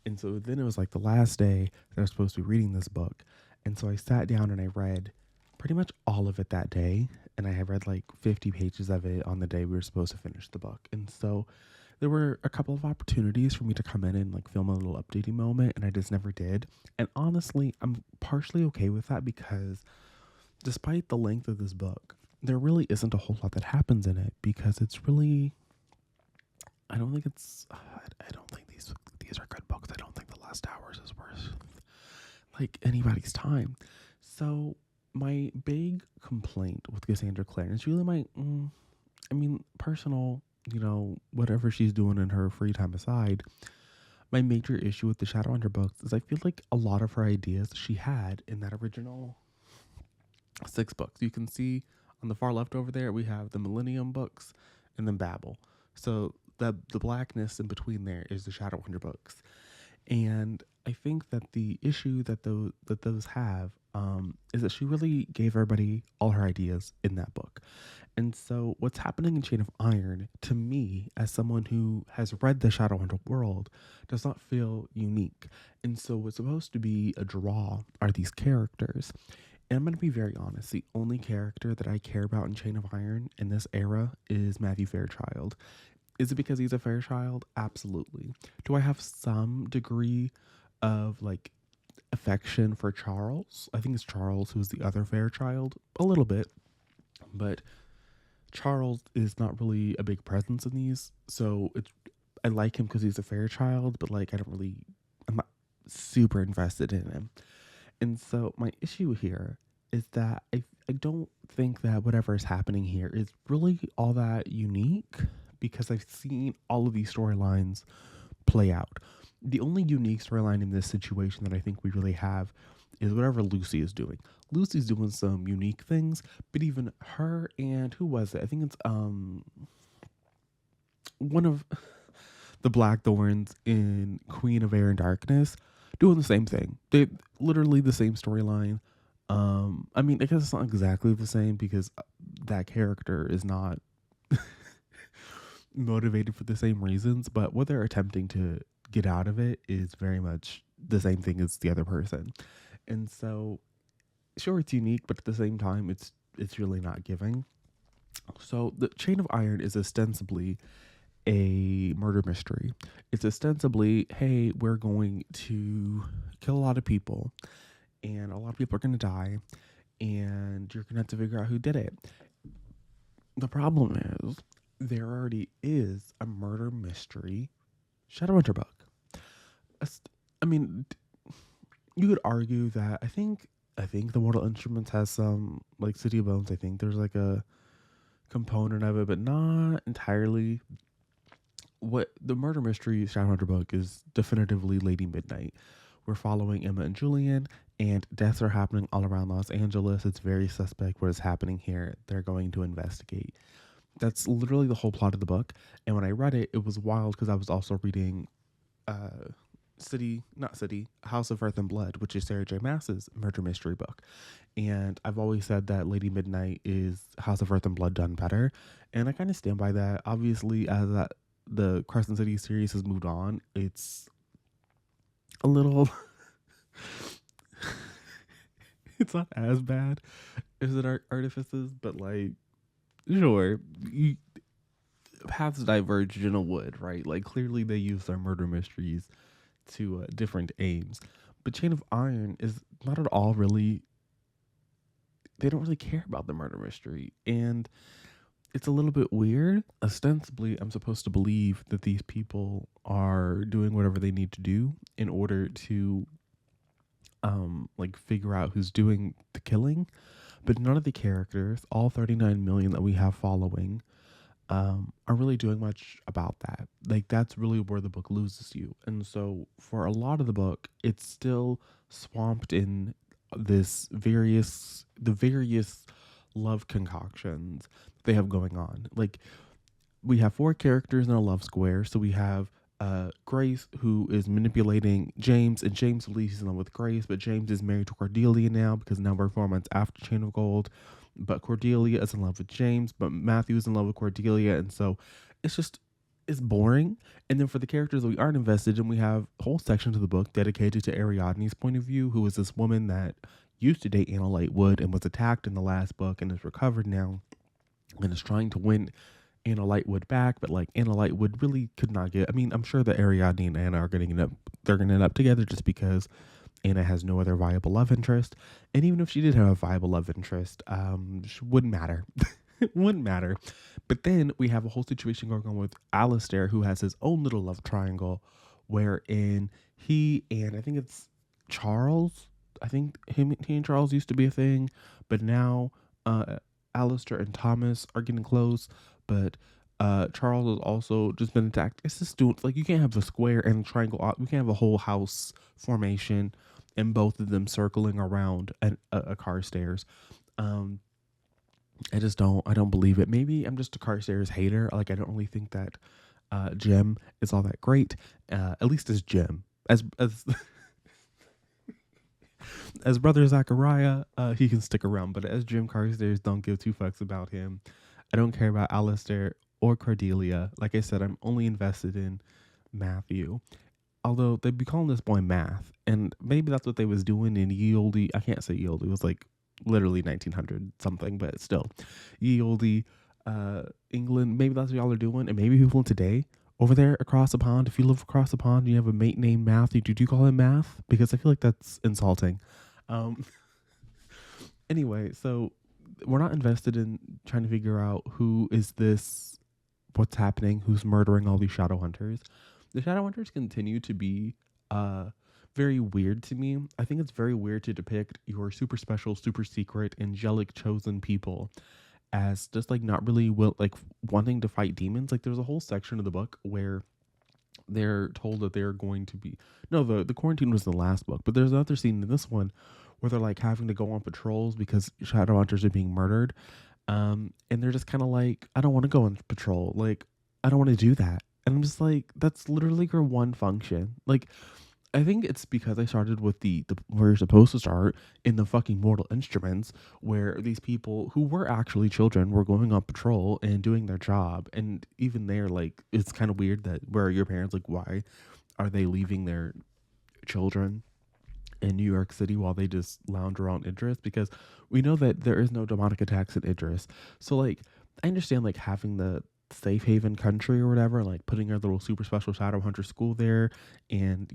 And so then it was like the last day that I was supposed to be reading this book, and so I sat down and I read pretty much all of it that day, and I had read like 50 pages of it on the day we were supposed to finish the book. And so there were a couple of opportunities for me to come in and like film a little updating moment, and I just never did. And honestly, I'm partially okay with that because despite the length of this book, there really isn't a whole lot that happens in it because it's really, I don't think these are good books. I don't think The Last Hours is worth like anybody's time. So my big complaint with Cassandra Clare is really my, personal, you know, whatever she's doing in her free time aside, my major issue with the Shadowhunter books is I feel like a lot of her ideas she had in that original 6 books. You can see on the far left over there, we have the Millennium books, and then Babel. So the blackness in between there is the Shadowhunter books. And I think that the issue that those have is that she really gave everybody all her ideas in that book. And so, what's happening in Chain of Iron, to me, as someone who has read the Shadowhunter world, does not feel unique. And so, what's supposed to be a draw are these characters. And I'm going to be very honest, the only character that I care about in Chain of Iron in this era is Matthew Fairchild. Is it because he's a Fairchild? Absolutely. Do I have some degree of like affection for Charles? I think it's Charles who's the other Fairchild. A little bit. But Charles is not really a big presence in these, so I like him because he's a Fairchild, but like I'm not super invested in him. And so my issue here is that I don't think that whatever is happening here is really all that unique because I've seen all of these storylines play out. The only unique storyline in this situation that I think we really have is whatever Lucy is doing. Lucy's doing some unique things, but even her and who was it? I think it's one of the Blackthorns in Queen of Air and Darkness doing the same thing. They literally the same storyline. I mean, I guess it's not exactly the same because that character is not motivated for the same reasons, but what they're attempting to get out of it is very much the same thing as the other person. And so sure it's unique, but at the same time it's really not giving. So the Chain of Iron is ostensibly a murder mystery. It's ostensibly, hey, we're going to kill a lot of people and a lot of people are going to die and you're going to have to figure out who did it. The problem is there already is a murder mystery Shadowhunter book. I mean, you could argue that I think the Mortal Instruments has some like City of Bones. I think there's like a component of it, but not entirely. What the murder mystery Shadowhunter book is definitively Lady Midnight. We're following Emma and Julian, and deaths are happening all around Los Angeles. It's very suspect what is happening here. They're going to investigate. That's literally the whole plot of the book. And when I read it, it was wild because I was also reading House of Earth and Blood, which is Sarah J. Maas's murder mystery book. And I've always said that Lady Midnight is House of Earth and Blood done better. And I kind of stand by that. Obviously, as the Crescent City series has moved on, it's a little it's not as bad as it Artifices, but like sure, paths diverged in a wood, right? Like clearly they use their murder mysteries to different aims. But Chain of Iron is not at all really, they don't really care about the murder mystery. And it's a little bit weird. Ostensibly, I'm supposed to believe that these people are doing whatever they need to do in order to like figure out who's doing the killing. But none of the characters, all 39 million that we have following, are really doing much about that. Like that's really where the book loses you. And so for a lot of the book, it's still swamped in the various love concoctions they have going on. Like we have 4 characters in a love square. So we have Grace, who is manipulating James, and James believes he's in love with Grace, but James is married to Cordelia now because now we're 4 months after Chain of Gold. But Cordelia is in love with James, but Matthew is in love with Cordelia, and so it's boring. And then for the characters that we aren't invested in, we have whole sections of the book dedicated to Ariadne's point of view, who is this woman that used to date Anna Lightwood and was attacked in the last book and is recovered now and is trying to win Anna Lightwood back, but like Anna Lightwood really could not get. I mean, I'm sure that Ariadne and Anna are getting up. They're going to end up together just because Anna has no other viable love interest, and even if she did have a viable love interest, it wouldn't matter. It wouldn't matter. But then we have a whole situation going on with Alistair, who has his own little love triangle, wherein he and I think it's Charles. I think he and Charles used to be a thing, but now Alistair and Thomas are getting close. But Charles has also just been attacked. It's just doing like you can't have a square and a triangle. We can't have a whole house formation and both of them circling around a car stairs. I don't believe it. Maybe I'm just a Carstairs hater. Like, I don't really think that Jim is all that great. At least as Jim. As as brother Zachariah, he can stick around. But as Jim Carstairs, don't give two fucks about him. I don't care about Alistair or Cordelia. Like I said, I'm only invested in Matthew. Although they'd be calling this boy Math, and maybe that's what they was doing in ye olde. I can't say ye olde. It was like literally 1900 something, but still, ye olde, England. Maybe that's what y'all are doing, and maybe people today over there across the pond. If you live across the pond, and you have a mate named Matthew. Did you call him Math? Because I feel like that's insulting. Um, anyway, so we're not invested in trying to figure out who is this, what's happening, who's murdering all these shadow hunters. The shadow hunters continue to be very weird to me. I think it's very weird to depict your super special, super secret, angelic chosen people as just like not really like wanting to fight demons. Like there's a whole section of the book where they're told that they're going to be, no, the quarantine was the last book, but there's another scene in this one where they're like having to go on patrols because shadow hunters are being murdered. And they're just kind of like, I don't want to go on patrol. Like, I don't want to do that. And I'm just like, that's literally your one function. Like, I think it's because I started with the where you're supposed to start in the fucking Mortal Instruments, where these people who were actually children were going on patrol and doing their job. And even there, like, it's kind of weird that where your parents, like, why are they leaving their children in New York City while they just lounge around Idris? Because we know that there is no demonic attacks in Idris. So like I understand like having the safe haven country or whatever, like putting a little super special shadow hunter school there, and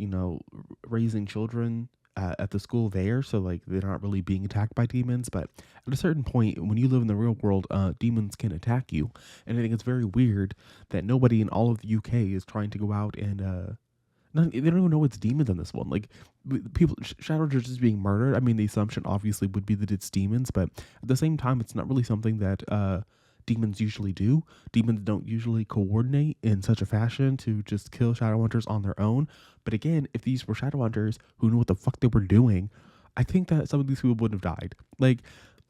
raising children at the school there, so like they're not really being attacked by demons. But at a certain point, when you live in the real world, demons can attack you, and I think it's very weird that nobody in all of the UK is trying to go out and they don't even know it's demons in this one. Like people, shadow hunters is being murdered. I mean, the assumption obviously would be that it's demons, but at the same time, it's not really something that demons usually do. Demons don't usually coordinate in such a fashion to just kill shadow hunters on their own. But again, if these were shadow hunters who knew what the fuck they were doing, I think that some of these people wouldn't have died. Like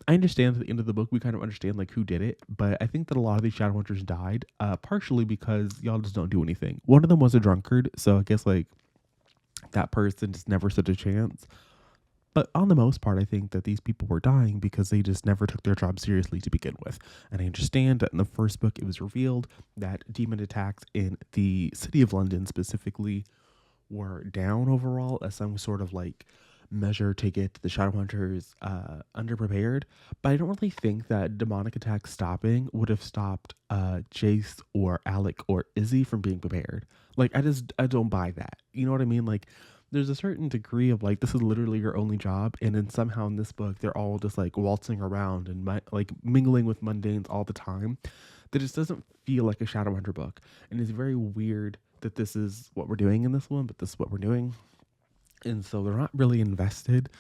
I understand at the end of the book we kind of understand like who did it, but I think that a lot of these shadow hunters died, partially because y'all just don't do anything. One of them was a drunkard, so I guess like that person just never stood a chance. But on the most part, I think that these people were dying because they just never took their job seriously to begin with. And I understand that in the first book it was revealed that demon attacks in the city of London specifically were down overall as some sort of like measure to get the shadow hunters underprepared. But I don't really think that demonic attacks stopping would have stopped Jace or Alec or Izzy from being prepared. Like I don't buy that. You know what I mean? Like there's a certain degree of like this is literally your only job, and then somehow in this book they're all just like waltzing around and like mingling with mundanes all the time. That just doesn't feel like a Shadowhunter book, and it's very weird that this is what we're doing in this one, but this is what we're doing, and so they're not really invested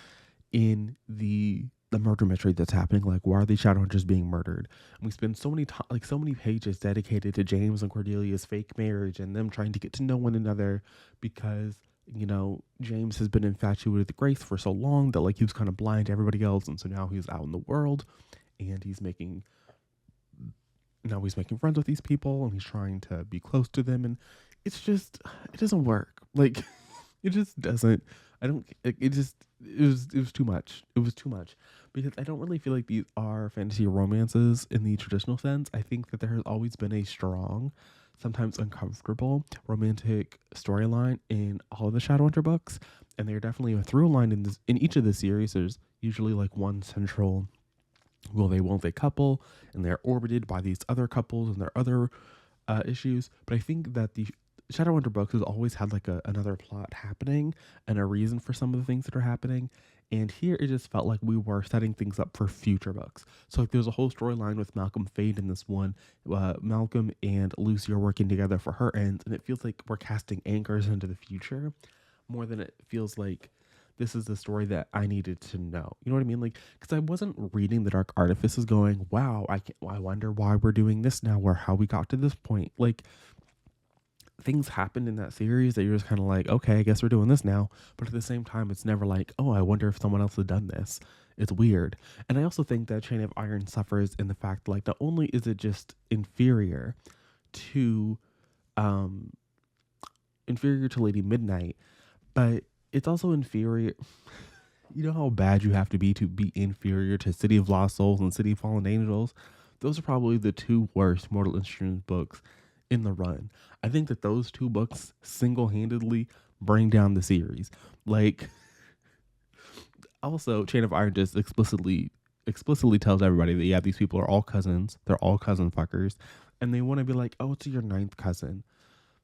in the murder mystery that's happening. Like, why are these Shadowhunters being murdered? And we spend so many like so many pages dedicated to James and Cordelia's fake marriage and them trying to get to know one another because James has been infatuated with Grace for so long that like he was kind of blind to everybody else, and so now he's out in the world and he's making friends with these people and he's trying to be close to them, and it's just it doesn't work. Like it just doesn't. I don't. It was too much. It was too much because I don't really feel like these are fantasy romances in the traditional sense. I think that there has always been a strong, sometimes uncomfortable romantic storyline in all of the Shadowhunter books, and they're definitely a through line in each of the series. There's usually like one central will they won't they couple, and they're orbited by these other couples and their other issues. But I think that the Shadowhunter books has always had like another plot happening and a reason for some of the things that are happening. And here it just felt like we were setting things up for future books. So like there's a whole storyline with Malcolm Fade in this one. Malcolm and Lucy are working together for her ends, and it feels like we're casting anchors into the future more than it feels like this is the story that I needed to know. You know what I mean? Like, because I wasn't reading the Dark Artifices going, wow, I wonder why we're doing this now or how we got to this point. Like, things happened in that series that you're just kind of like, okay, I guess we're doing this now. But at the same time, it's never like, oh, I wonder if someone else had done this. It's weird. And I also think that Chain of Iron suffers in the fact, like, not only is it just to um inferior to Lady Midnight, but it's also inferior. You know how bad you have to be inferior to City of Lost Souls and City of Fallen Angels? Those are probably the two worst Mortal Instruments books in the run. I think that those two books single-handedly bring down the series. Like, also, Chain of Iron just explicitly tells everybody that, yeah, these people are all cousins. They're all cousin fuckers. And they want to be like, oh, it's your ninth cousin.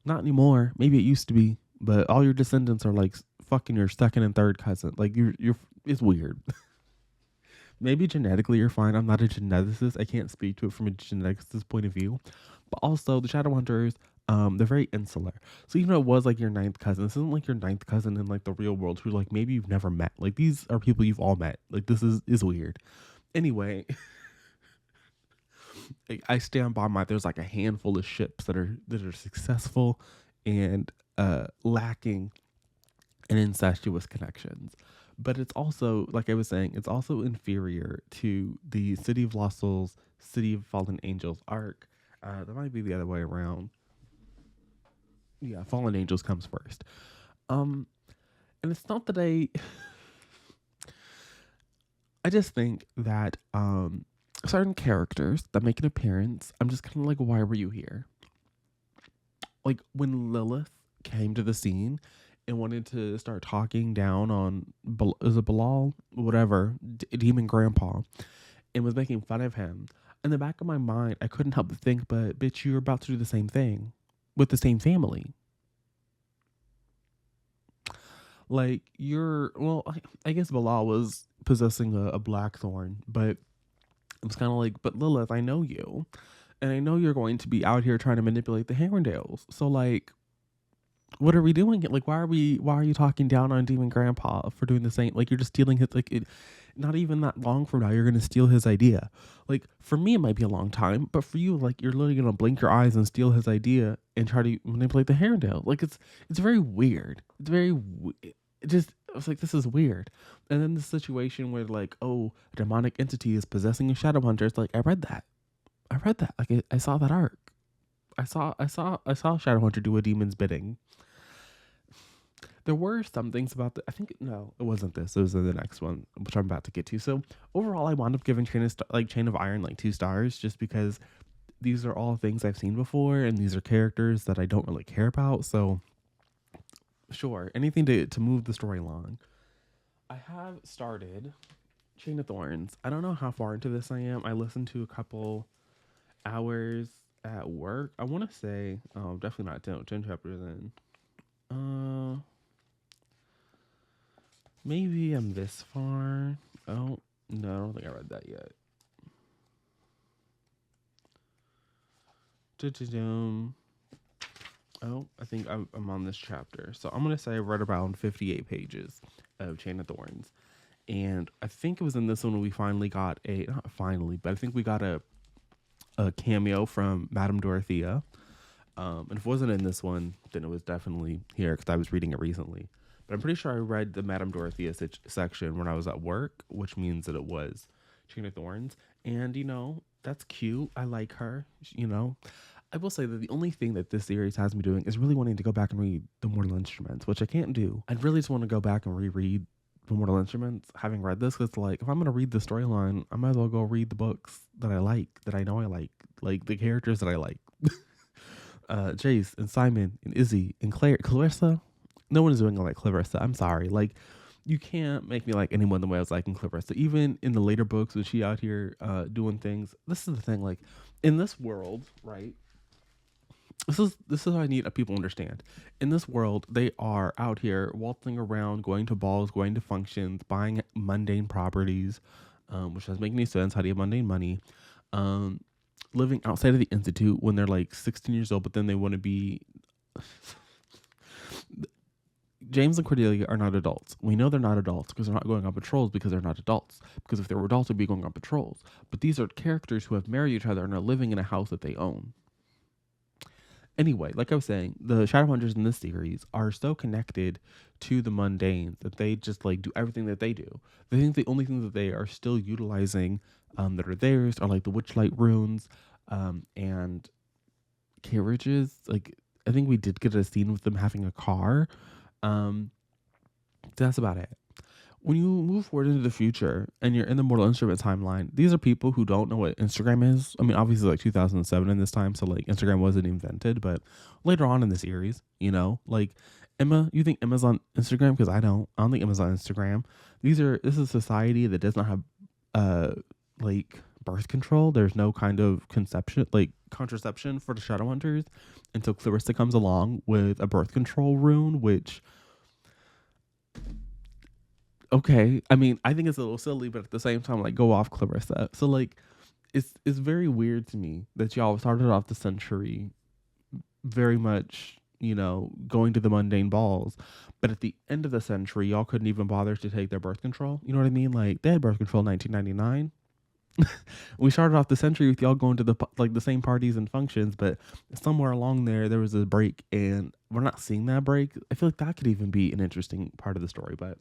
Not anymore. Maybe it used to be, but all your descendants are like fucking your second and third cousin. Like you're it's weird. Maybe genetically you're fine. I'm not a geneticist. I can't speak to it from a geneticist point of view. But also the Shadowhunters, they're very insular. So even though it was like your ninth cousin, this isn't like your ninth cousin in like the real world who like maybe you've never met. Like these are people you've all met. Like this is weird. Anyway, I stand by my there's like a handful of ships that are successful and lacking in incestuous connections. But it's also, like I was saying, it's also inferior to the City of Lost Souls, City of Fallen Angels arc. That might be the other way around. Yeah, Fallen Angels comes first. And it's not that I just think that certain characters that make an appearance, I'm just kind of like, why were you here? Like when Lilith came to the scene and wanted to start talking down on, is it Bilal? Whatever, Demon Grandpa, and was making fun of him. In the back of my mind, I couldn't help but think, but bitch, you're about to do the same thing with the same family. Like, I guess Bilal was possessing a blackthorn, but it was kind of like, but Lilith, I know you. And I know you're going to be out here trying to manipulate the Herondales. So, like, what are we doing? Like, why are you talking down on Demon Grandpa for doing the same? Like, you're just stealing his, like, it, not even that long from now, you're going to steal his idea. Like, for me, it might be a long time, but for you, like, you're literally going to blink your eyes and steal his idea and try to manipulate the Herondale. Like, it's very weird. It's very, I was like, this is weird. And then the situation where, like, oh, a demonic entity is possessing a Shadowhunter. It's like, I read that. Like, I saw that arc. I saw Shadowhunter do a demon's bidding. There were some things about I think, no, it wasn't this. It was in the next one, which I'm about to get to. So overall, I wound up giving Chain of Iron like 2 stars, just because these are all things I've seen before, and these are characters that I don't really care about. So sure, anything to move the story along. I have started Chain of Thorns. I don't know how far into this I am. I listened to a couple hours at work. I want to say, definitely not 10 chapters in. Maybe I'm this far. Oh, no, I don't think I read that yet. Oh, I think I'm on this chapter. So I'm going to say I read around 58 pages of Chain of Thorns. And I think it was in this one we finally got not finally, but I think we got a cameo from Madame Dorothea. And if it wasn't in this one, then it was definitely here because I was reading it recently. But I'm pretty sure I read the Madame Dorothea section when I was at work, which means that it was Chain of Thorns. And, that's cute. I like her, I will say that the only thing that this series has me doing is really wanting to go back and read the Mortal Instruments, which I can't do. I'd really just want to go back and reread the Mortal Instruments, having read this, because, like, if I'm going to read the storyline, I might as well go read the books that I like, that I know I like the characters that I like. Jace and Simon and Izzy and Clarissa. No one is doing it like Clarissa. I'm sorry. Like, you can't make me like anyone the way I was liking Clarissa. Even in the later books, when she out here doing things. This is the thing. Like, in this world, right? This is what I need people understand. In this world, they are out here waltzing around, going to balls, going to functions, buying mundane properties, which doesn't make any sense. How do you have mundane money? Living outside of the institute when they're like 16 years old, but then they want to be. James and Cordelia are not adults. We know they're not adults because they're not going on patrols because they're not adults. Because if they were adults, they'd be going on patrols. But these are characters who have married each other and are living in a house that they own. Anyway, like I was saying, the Shadowhunters in this series are so connected to the mundanes that they just like do everything that they do. They think the only thing that they are still utilizing that are theirs are like the witchlight runes and carriages. Like I think we did get a scene with them having a car. Um, that's about it. When you move forward into the future and you're in the Mortal Instruments timeline, these are people who don't know what Instagram is. I mean, obviously, like 2007 in this time, so like Instagram wasn't invented, but later on in the series, you know, like Emma, you think Emma's on Instagram? Because I don't. I don't think Emma's on Instagram. This is a society that does not have, like birth control. There's no kind of contraception for the Shadowhunters until Clarissa comes along with a birth control rune, which okay. I mean, I think it's a little silly, but at the same time, like, go off, Clarissa. So, like, it's very weird to me that y'all started off the century very much, you know, going to the mundane balls, but at the end of the century, y'all couldn't even bother to take their birth control. You know what I mean? Like, they had birth control in 1999. We started off the century with y'all going to the same parties and functions, but somewhere along there was a break, and we're not seeing that break. I feel like that could even be an interesting part of the story, but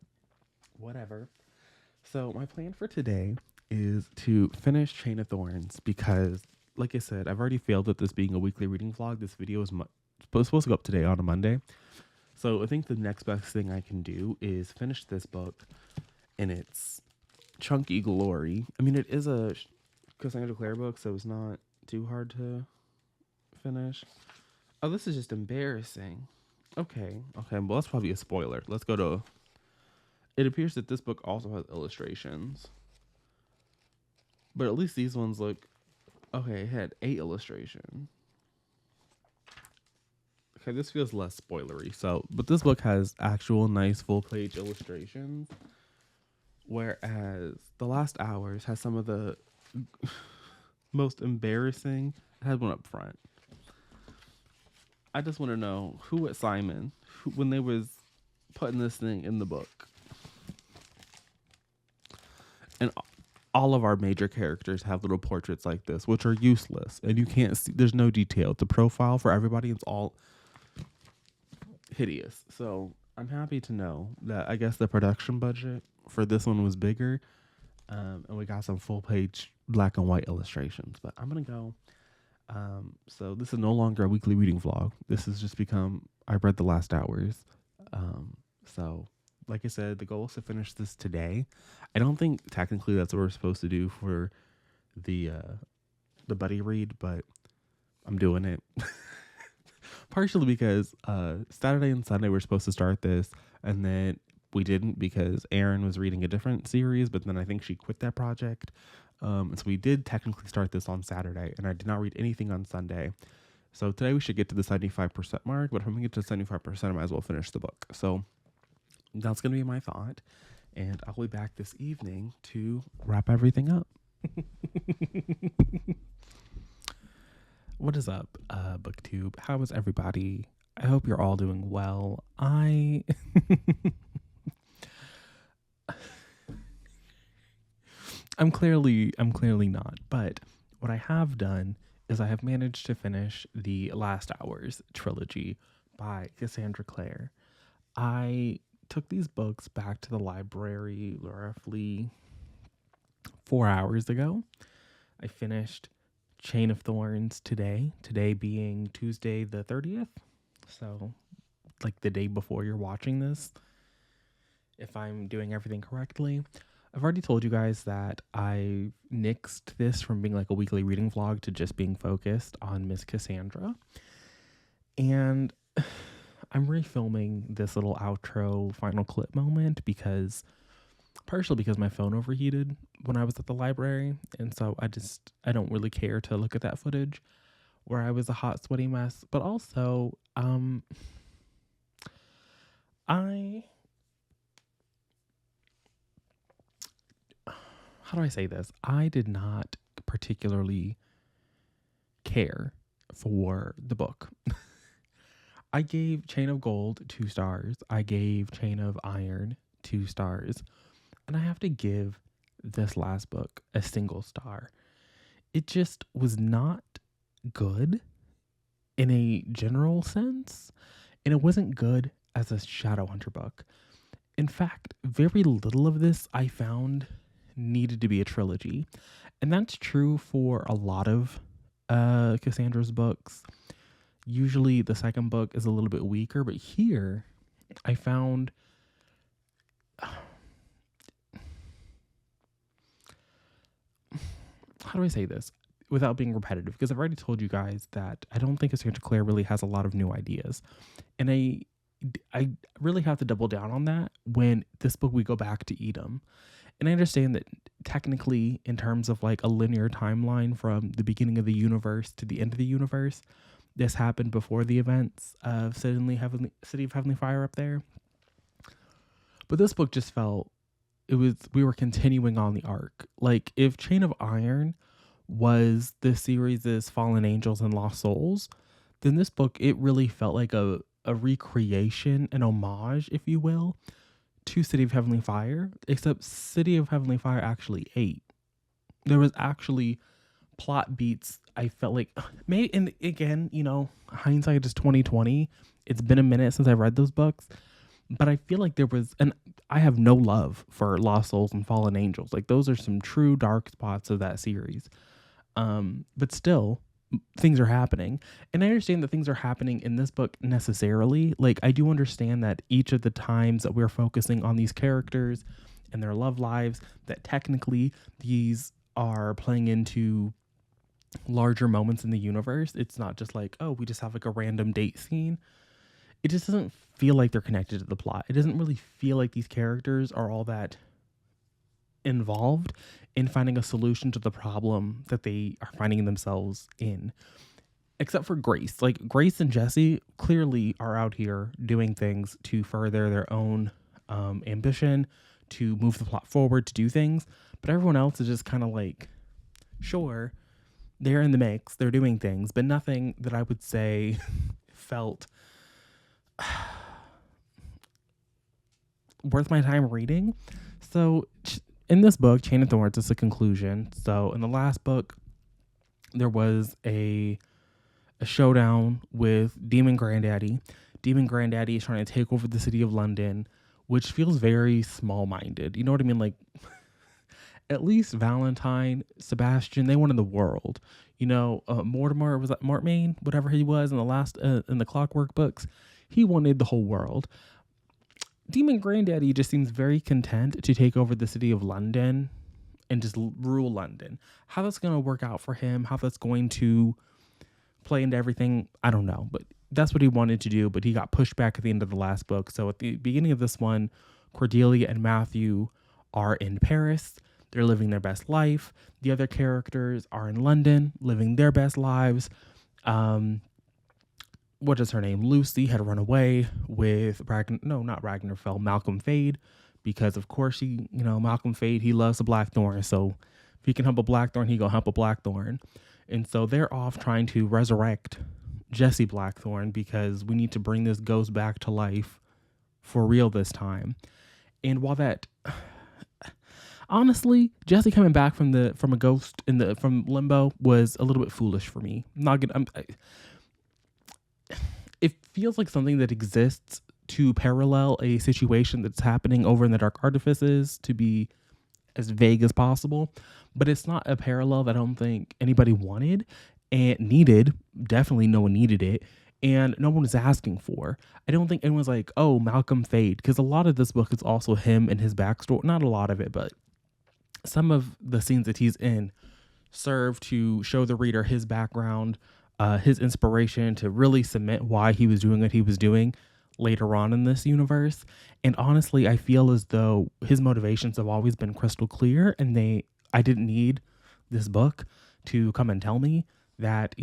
whatever. So my plan for today is to finish Chain of Thorns because, like I said, I've already failed at this being a weekly reading vlog. This video is supposed to go up today on a Monday. So I think the next best thing I can do is finish this book in its chunky glory. I mean, it is a Cassandra Clare book, so it's not too hard to finish. Oh, this is just embarrassing. Okay, well, that's probably a spoiler. Let's go to... It appears that this book also has illustrations. But at least these ones look... Okay, it had 8 illustrations. Okay, this feels less spoilery. But this book has actual nice full-page illustrations. Whereas The Last Hours has some of the most embarrassing... It has one up front. I just want to know who at Simon, when they was putting this thing in the book, and all of our major characters have little portraits like this, which are useless, and you can't see. There's no detail. It's a profile for everybody. It's all hideous. So I'm happy to know that I guess the production budget for this one was bigger, and we got some full page black and white illustrations. But I'm gonna go. So this is no longer a weekly reading vlog. This has just become I read The Last Hours. So like I said, the goal is to finish this today. I don't think technically that's what we're supposed to do for the buddy read, but I'm doing it. Partially because Saturday and Sunday we're supposed to start this, and then we didn't because Erin was reading a different series, but then I think she quit that project. And so we did technically start this on Saturday, and I did not read anything on Sunday. So today we should get to the 75% mark, but if I'm going to get to 75%, I might as well finish the book. So that's going to be my thought, and I'll be back this evening to wrap everything up. What is up, BookTube? How is everybody? I hope you're all doing well. I'm clearly not, but what I have done is I have managed to finish the Last Hours trilogy by Cassandra Clare. I took these books back to the library roughly 4 hours ago. I finished Chain of Thorns today being Tuesday the 30th. So like the day before you're watching this, if I'm doing everything correctly. I've already told you guys that I nixed this from being like a weekly reading vlog to just being focused on Miss Cassandra. And I'm refilming this little outro final clip moment partially because my phone overheated when I was at the library. And so I don't really care to look at that footage where I was a hot, sweaty mess. But also, how do I say this? I did not particularly care for the book. I gave Chain of Gold 2 stars. I gave Chain of Iron 2 stars. And I have to give this last book a 1 star. It just was not good. in a general sense, and it wasn't good as a Shadowhunter book. In fact, very little of this I found needed to be a trilogy. And that's true for a lot of Cassandra's books. Usually the second book is a little bit weaker, but here I found how do I say this without being repetitive? Because I've already told you guys that I don't think Cassandra Clare really has a lot of new ideas. And I really have to double down on that when this book we go back to Edom. And I understand that technically, in terms of like a linear timeline from the beginning of the universe to the end of the universe, this happened before the events of City of Heavenly Fire up there. But this book just felt we were continuing on the arc. Like if Chain of Iron was this series' Fallen Angels and Lost Souls, then this book it really felt like a recreation, an homage, if you will, to City of Heavenly Fire, except City of Heavenly Fire actually ate. There was actually plot beats. I felt like maybe, and again, hindsight is 2020. It's been a minute since I read those books, but I feel like there was, and I have no love for Lost Souls and Fallen Angels. Like those are some true dark spots of that series. But still, things are happening, and I understand that things are happening in this book necessarily. Like I do understand that each of the times that we're focusing on these characters and their love lives, that technically these are playing into larger moments in the universe. It's not just like, oh, we just have like a random date scene. It just doesn't feel like they're connected to the plot. It doesn't really feel like these characters are all that involved in finding a solution to the problem that they are finding themselves in. Except for Grace. Like Grace and Jesse clearly are out here doing things to further their own ambition, to move the plot forward, to do things. But everyone else is just kind of like, sure, they're in the mix, they're doing things, but nothing that I would say felt worth my time reading. So in this book, Chain of Thorns, is a conclusion. So in the last book, there was a showdown with Demon Granddaddy. Demon Granddaddy is trying to take over the city of London, which feels very small-minded. You know what I mean? Like, at least Valentine, Sebastian, they wanted the world. Mortimer, was that Mortmain? Whatever he was in the last, in the Clockwork books, he wanted the whole world. Demon Granddaddy just seems very content to take over the city of London and just rule London. How that's going to work out for him, how that's going to play into everything, I don't know. But that's what he wanted to do, but he got pushed back at the end of the last book. So at the beginning of this one, Cordelia and Matthew are in Paris. They're living their best life. The other characters are in London, living their best lives. What is her name? Lucy had run away with Malcolm Fade, because of course Malcolm Fade, he loves a blackthorn. So if he can help a blackthorn, he gonna help a blackthorn. And so they're off trying to resurrect Jesse Blackthorn, because we need to bring this ghost back to life for real this time. And while that, honestly, Jesse coming back from a ghost from limbo was a little bit foolish for me. Not good. It feels like something that exists to parallel a situation that's happening over in the Dark Artifices, to be as vague as possible, but it's not a parallel that I don't think anybody wanted and needed. Definitely no one needed it, and no one was asking for. I don't think anyone's like, oh, Malcolm Fade, because a lot of this book is also him and his backstory. Not a lot of it, but some of the scenes that he's in serve to show the reader his background, his inspiration, to really cement why he was doing what he was doing later on in this universe. And honestly, I feel as though his motivations have always been crystal clear, and I didn't need this book to come and tell me that,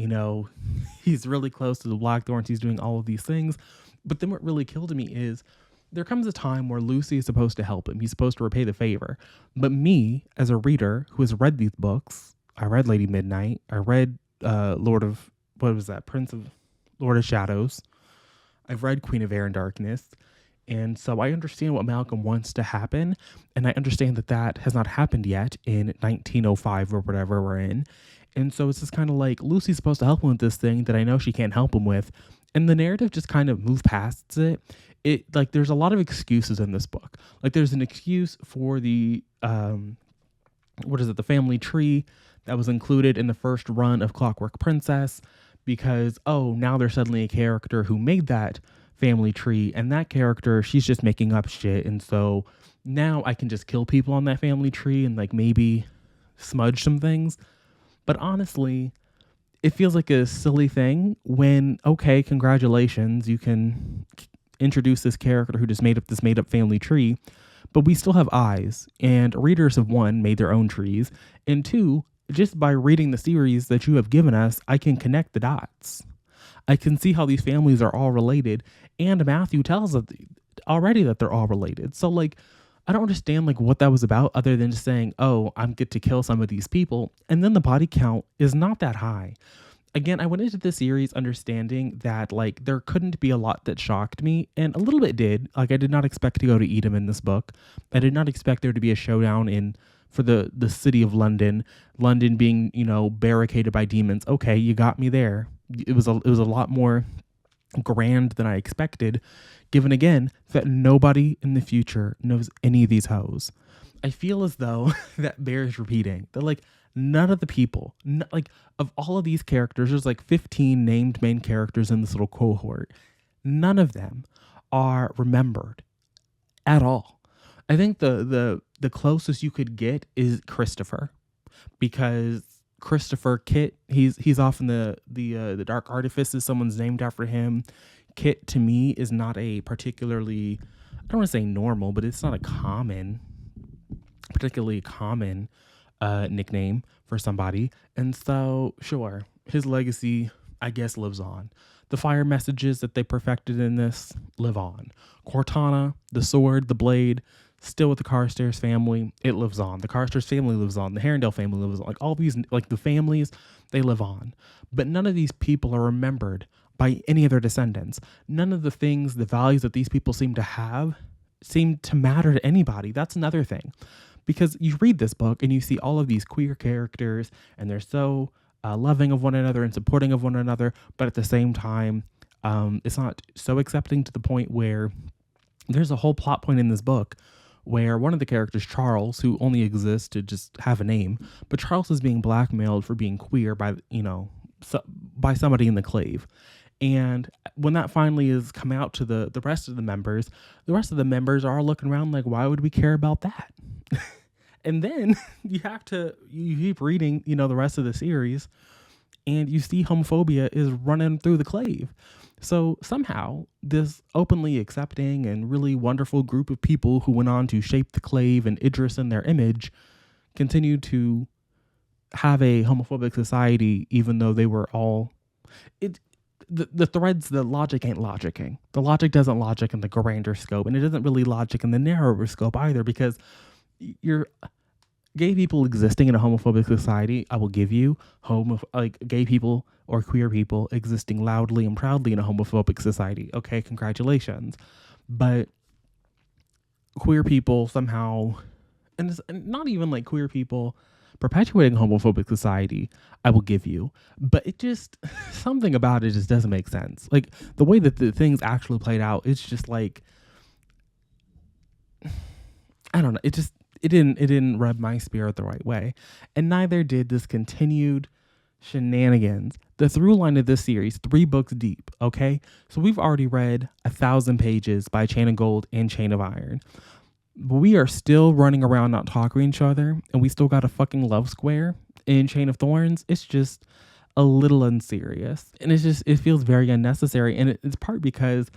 he's really close to the Blackthorns, he's doing all of these things. But then what really killed me is there comes a time where Lucy is supposed to help him. He's supposed to repay the favor. But me, as a reader who has read these books, I read Lady Midnight, I read Prince of Lord of Shadows, I've read Queen of Air and Darkness, and so I understand what Malcolm wants to happen, and I understand that has not happened yet in 1905 or whatever we're in. And so it's just kind of like Lucy's supposed to help him with this thing that I know she can't help him with. And the narrative just kind of moved past it. It like there's a lot of excuses in this book. Like there's an excuse for the what is it, the family tree that was included in the first run of Clockwork Princess, because now there's suddenly a character who made that family tree, and that character, she's just making up shit, and so now I can just kill people on that family tree and like maybe smudge some things. But honestly, it feels like a silly thing when, okay, congratulations, you can introduce this character who just made up this made up family tree, but we still have eyes, and readers have, one, made their own trees, and two, just by reading the series that you have given us, I can connect the dots. I can see how these families are all related, and Matthew tells us already that they're all related. So like, I don't understand like what that was about, other than just saying, "Oh, I'm good to kill some of these people," and then the body count is not that high. Again, I went into this series understanding that like there couldn't be a lot that shocked me, and a little bit did. Like I did not expect to go to Edom in this book. I did not expect there to be a showdown in for the city of London. London being, barricaded by demons. Okay, you got me there. It was a lot more grand than I expected, given again that nobody in the future knows any of these hoes. I feel as though that bears repeating. That like none of the people, like of all of these characters, there's like 15 named main characters in this little cohort. None of them are remembered at all. I think the closest you could get is Christopher, because Christopher Kit, he's off in the Dark Artifices. Someone's named after him. Kit to me is not a particularly, I don't want to say normal, but it's not a particularly common nickname for somebody. And so, sure, his legacy, I guess, lives on. The fire messages that they perfected in this live on. Cortana, the sword, the blade, still with the Carstairs family, it lives on. The Carstairs family lives on. The Herondale family lives on. Like all these, like the families, they live on. But none of these people are remembered by any of their descendants. None of the things, the values that these people seem to have seem to matter to anybody. That's another thing. Because you read this book and you see all of these queer characters, and they're so loving of one another and supporting of one another, but at the same time, it's not so accepting to the point where there's a whole plot point in this book where one of the characters, Charles, who only exists to just have a name, but Charles is being blackmailed for being queer by, by somebody in the clave. And when that finally is come out to the rest of the members are looking around like, why would we care about that? And then you keep reading, the rest of the series, and you see homophobia is running through the clave. So somehow this openly accepting and really wonderful group of people who went on to shape the clave and Idris in their image continued to have a homophobic society, even though they were all the threads, the logic ain't logicking. The logic doesn't logic in the grander scope, and it doesn't really logic in the narrower scope either, because you're gay people existing in a homophobic society, I will give you gay people or queer people existing loudly and proudly in a homophobic society. Okay, congratulations. But queer people somehow, and it's not even like queer people perpetuating homophobic society, I will give you. But it just, something about it just doesn't make sense. Like the way that the things actually played out, it's just like, I don't know. It didn't rub my spirit the right way. And neither did this continued shenanigans. The through line of this series, 3 books deep, okay? So we've already read 1,000 pages by Chain of Gold and Chain of Iron. But we are still running around not talking to each other, and we still got a fucking love square in Chain of Thorns. It's just a little unserious. And it feels very unnecessary. And it's part because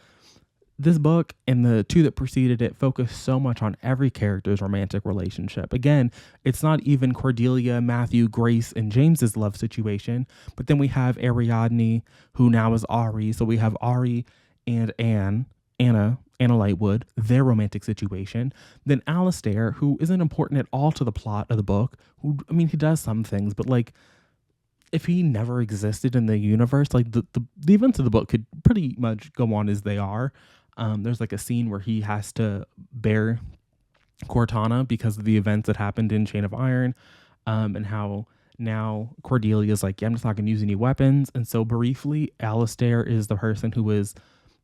this book and the 2 that preceded it focus so much on every character's romantic relationship. Again, it's not even Cordelia, Matthew, Grace, and James's love situation, but then we have Ariadne, who now is Ari. So we have Ari and Anna Lightwood, their romantic situation. Then Alistair, who isn't important at all to the plot of the book, he does some things, but like, if he never existed in the universe, like the events of the book could pretty much go on as they are. There's like a scene where he has to bear Cortana because of the events that happened in Chain of Iron, and how Now Cordelia's like, yeah, I'm just not gonna use any weapons. And so briefly, Alistair is the person who is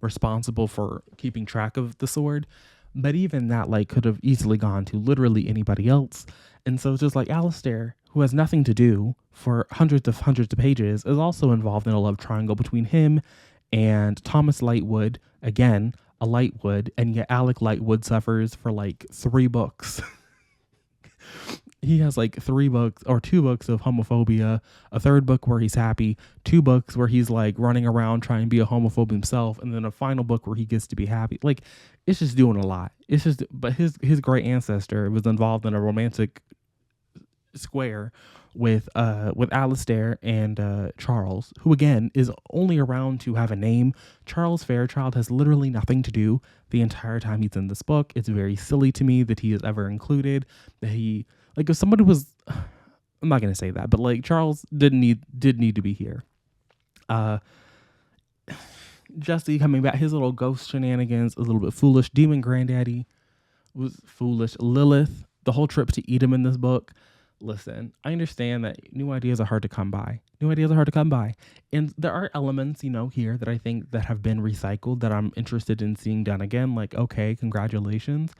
responsible for keeping track of the sword. But even that like could have easily gone to literally anybody else. And so it's just like Alistair, who has nothing to do for hundreds of pages, is also involved in a love triangle between him and Thomas Lightwood, again, a Lightwood, and yet Alec Lightwood suffers for like 3 books. He has like 3 books or 2 books of homophobia, a third book where he's happy, 2 books where he's like running around trying to be a homophobe himself, and then a final book where he gets to be happy. Like, it's just doing a lot. It's just, but his great ancestor was involved in a romantic square with Alistair and Charles, who again is only around to have a name. Charles Fairchild has literally nothing to do the entire time he's in this book. It's very silly to me that he is ever included. That he, like, if somebody was, I'm not gonna say that, but like Charles did need to be here. Uh, Jesse coming back, his little ghost shenanigans, a little bit foolish. Demon Granddaddy was foolish. Lilith, the whole trip to Edom in this book. Listen, I understand that new ideas are hard to come by. New ideas are hard to come by. And there are elements, here that I think that have been recycled that I'm interested in seeing done again. Like, okay, congratulations.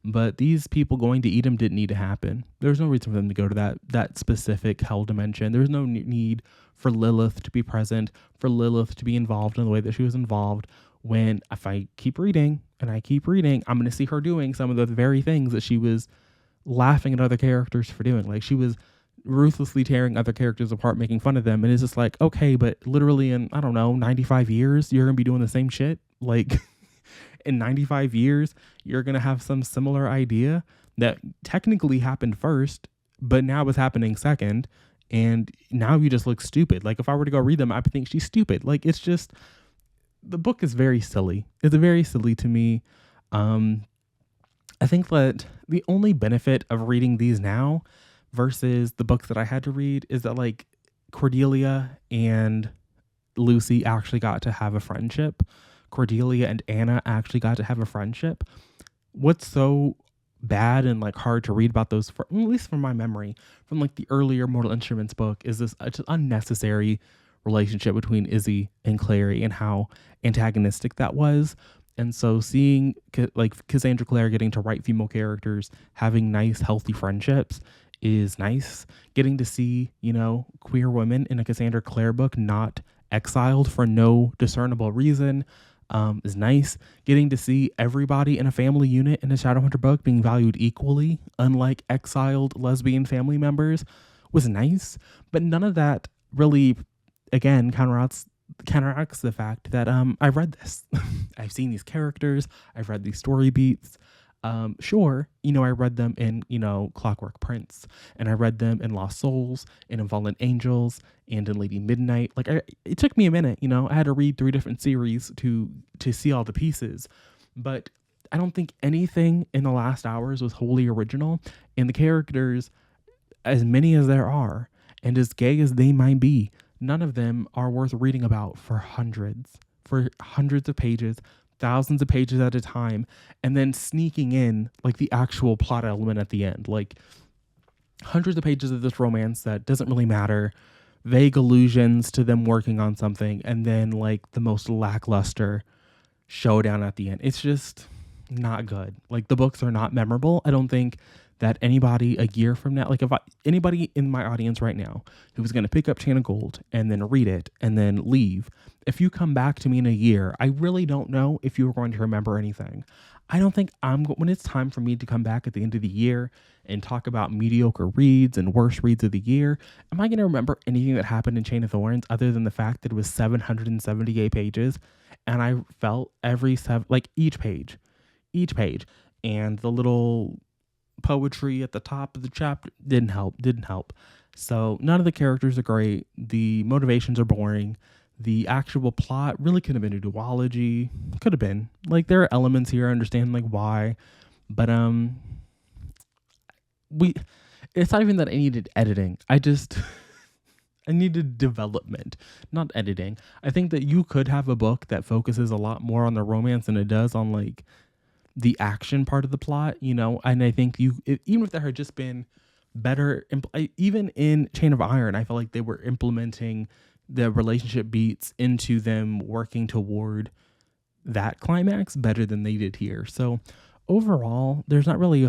But these people going to Edom didn't need to happen. There's no reason for them to go to that specific hell dimension. There's no need for Lilith to be present, for Lilith to be involved in the way that she was involved. When if I keep reading and I keep reading, I'm going to see her doing some of the very things that she was laughing at other characters for doing. Like, she was ruthlessly tearing other characters apart, making fun of them. And it's just like, okay, but literally in, I don't know, 95 years, you're going to be doing the same shit. Like, in 95 years, you're going to have some similar idea that technically happened first, but now is happening second. And now you just look stupid. Like, if I were to go read them, I would think she's stupid. Like, it's just, the book is very silly. It's very silly to me. I think that the only benefit of reading these now versus the books that I had to read is that like Cordelia and Lucy actually got to have a friendship. Cordelia and Anna actually got to have a friendship. What's so bad and like hard to read about those, at least from my memory, from like the earlier Mortal Instruments book, is this just unnecessary relationship between Izzy and Clary and how antagonistic that was. And so seeing like Cassandra Clare getting to write female characters having nice, healthy friendships is nice. Getting to see, queer women in a Cassandra Clare book not exiled for no discernible reason is nice. Getting to see everybody in a family unit in a Shadowhunter book being valued equally, unlike exiled lesbian family members, was nice. But none of that really, again, counteracts the fact that I've read this. I've seen these characters. I've read these story beats. Sure, I read them in, Clockwork Prince, and I read them in Lost Souls, and in Fallen Angels, and in Lady Midnight. Like, it took me a minute, I had to read 3 different series to see all the pieces. But I don't think anything in the last hours was wholly original. And the characters, as many as there are, and as gay as they might be, none of them are worth reading about for hundreds of pages, thousands of pages at a time, and then sneaking in like the actual plot element at the end. Like, hundreds of pages of this romance that doesn't really matter, vague allusions to them working on something, and then like the most lackluster showdown at the end. It's just not good. Like, the books are not memorable. I don't think that anybody a year from now, like if anybody in my audience right now who was going to pick up Chain of Gold and then read it and then leave, if you come back to me in a year, I really don't know if you are going to remember anything. I don't think when it's time for me to come back at the end of the year and talk about mediocre reads and worst reads of the year, am I going to remember anything that happened in Chain of Thorns other than the fact that it was 778 pages and I felt each page and the little poetry at the top of the chapter didn't help. So none of the characters are great. The motivations are boring. The actual plot really could have been a duology. Could have been. Like, there are elements here I understand like why, but it's not even that I needed editing. I needed development, not editing. I think that you could have a book that focuses a lot more on the romance than it does on like the action part of the plot, and I think even if there had just been better. Even in Chain of Iron, I feel like they were implementing the relationship beats into them working toward that climax better than they did here. So overall, there's not really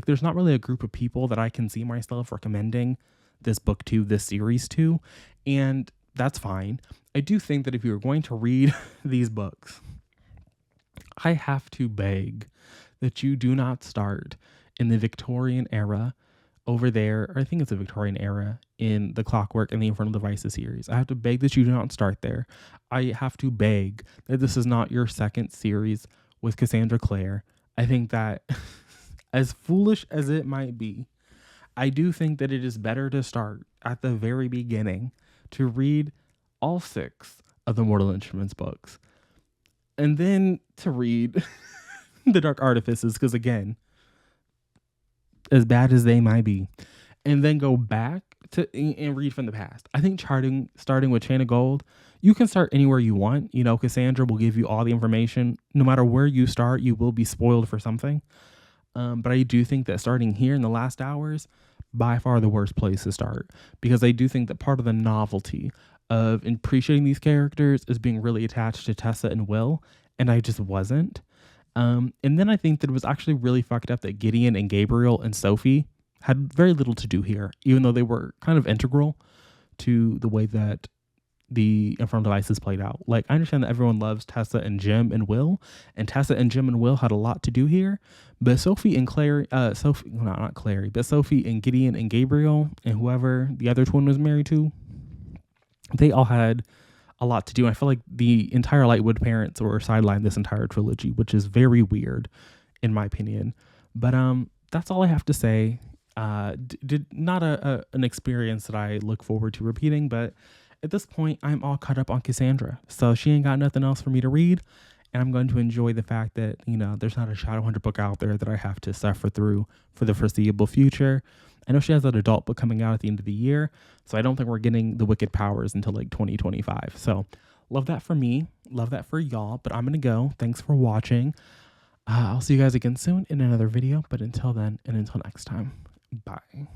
there's not really a group of people that I can see myself recommending this book to, this series to, and that's fine. I do think that if you're going to read these books, I have to beg that you do not start in the Victorian era over there, or I think it's the Victorian era in the Clockwork and the Infernal Devices series. I have to beg that you do not start there. I have to beg that this is not your second series with Cassandra Clare. I think that as foolish as it might be, I do think that it is better to start at the very beginning to read all 6 of the Mortal Instruments books and then to read the Dark Artifices, because again, as bad as they might be, and then go back to and read from the past. I think starting with Chain of Gold, you can start anywhere you want. You know, Cassandra will give you all the information. No matter where you start, you will be spoiled for something. But I do think that starting here in the last hours, by far the worst place to start, because I do think that part of the novelty of appreciating these characters is being really attached to Tessa and Will, and I just wasn't. And then I think that it was actually really fucked up that Gideon and Gabriel and Sophie had very little to do here, even though they were kind of integral to the way that the Infernal Devices played out. Like, I understand that everyone loves Tessa and Jim and Will, and Tessa and Jim and Will had a lot to do here, but Sophie and Clary, not Clary, but Sophie and Gideon and Gabriel and whoever the other twin was married to, they all had a lot to do. And I feel like the entire Lightwood parents were sidelined this entire trilogy, which is very weird in my opinion. But that's all I have to say. Did not an experience that I look forward to repeating, but at this point I'm all caught up on Cassandra, so she ain't got nothing else for me to read, and I'm going to enjoy the fact that, you know, there's not a Shadowhunter book out there that I have to suffer through for the foreseeable future. I know she has an adult book coming out at the end of the year, so I don't think we're getting the Wicked Powers until like 2025. So love that for me, love that for y'all, but I'm gonna go. Thanks for watching. I'll see you guys again soon in another video, but until then and until next time, bye.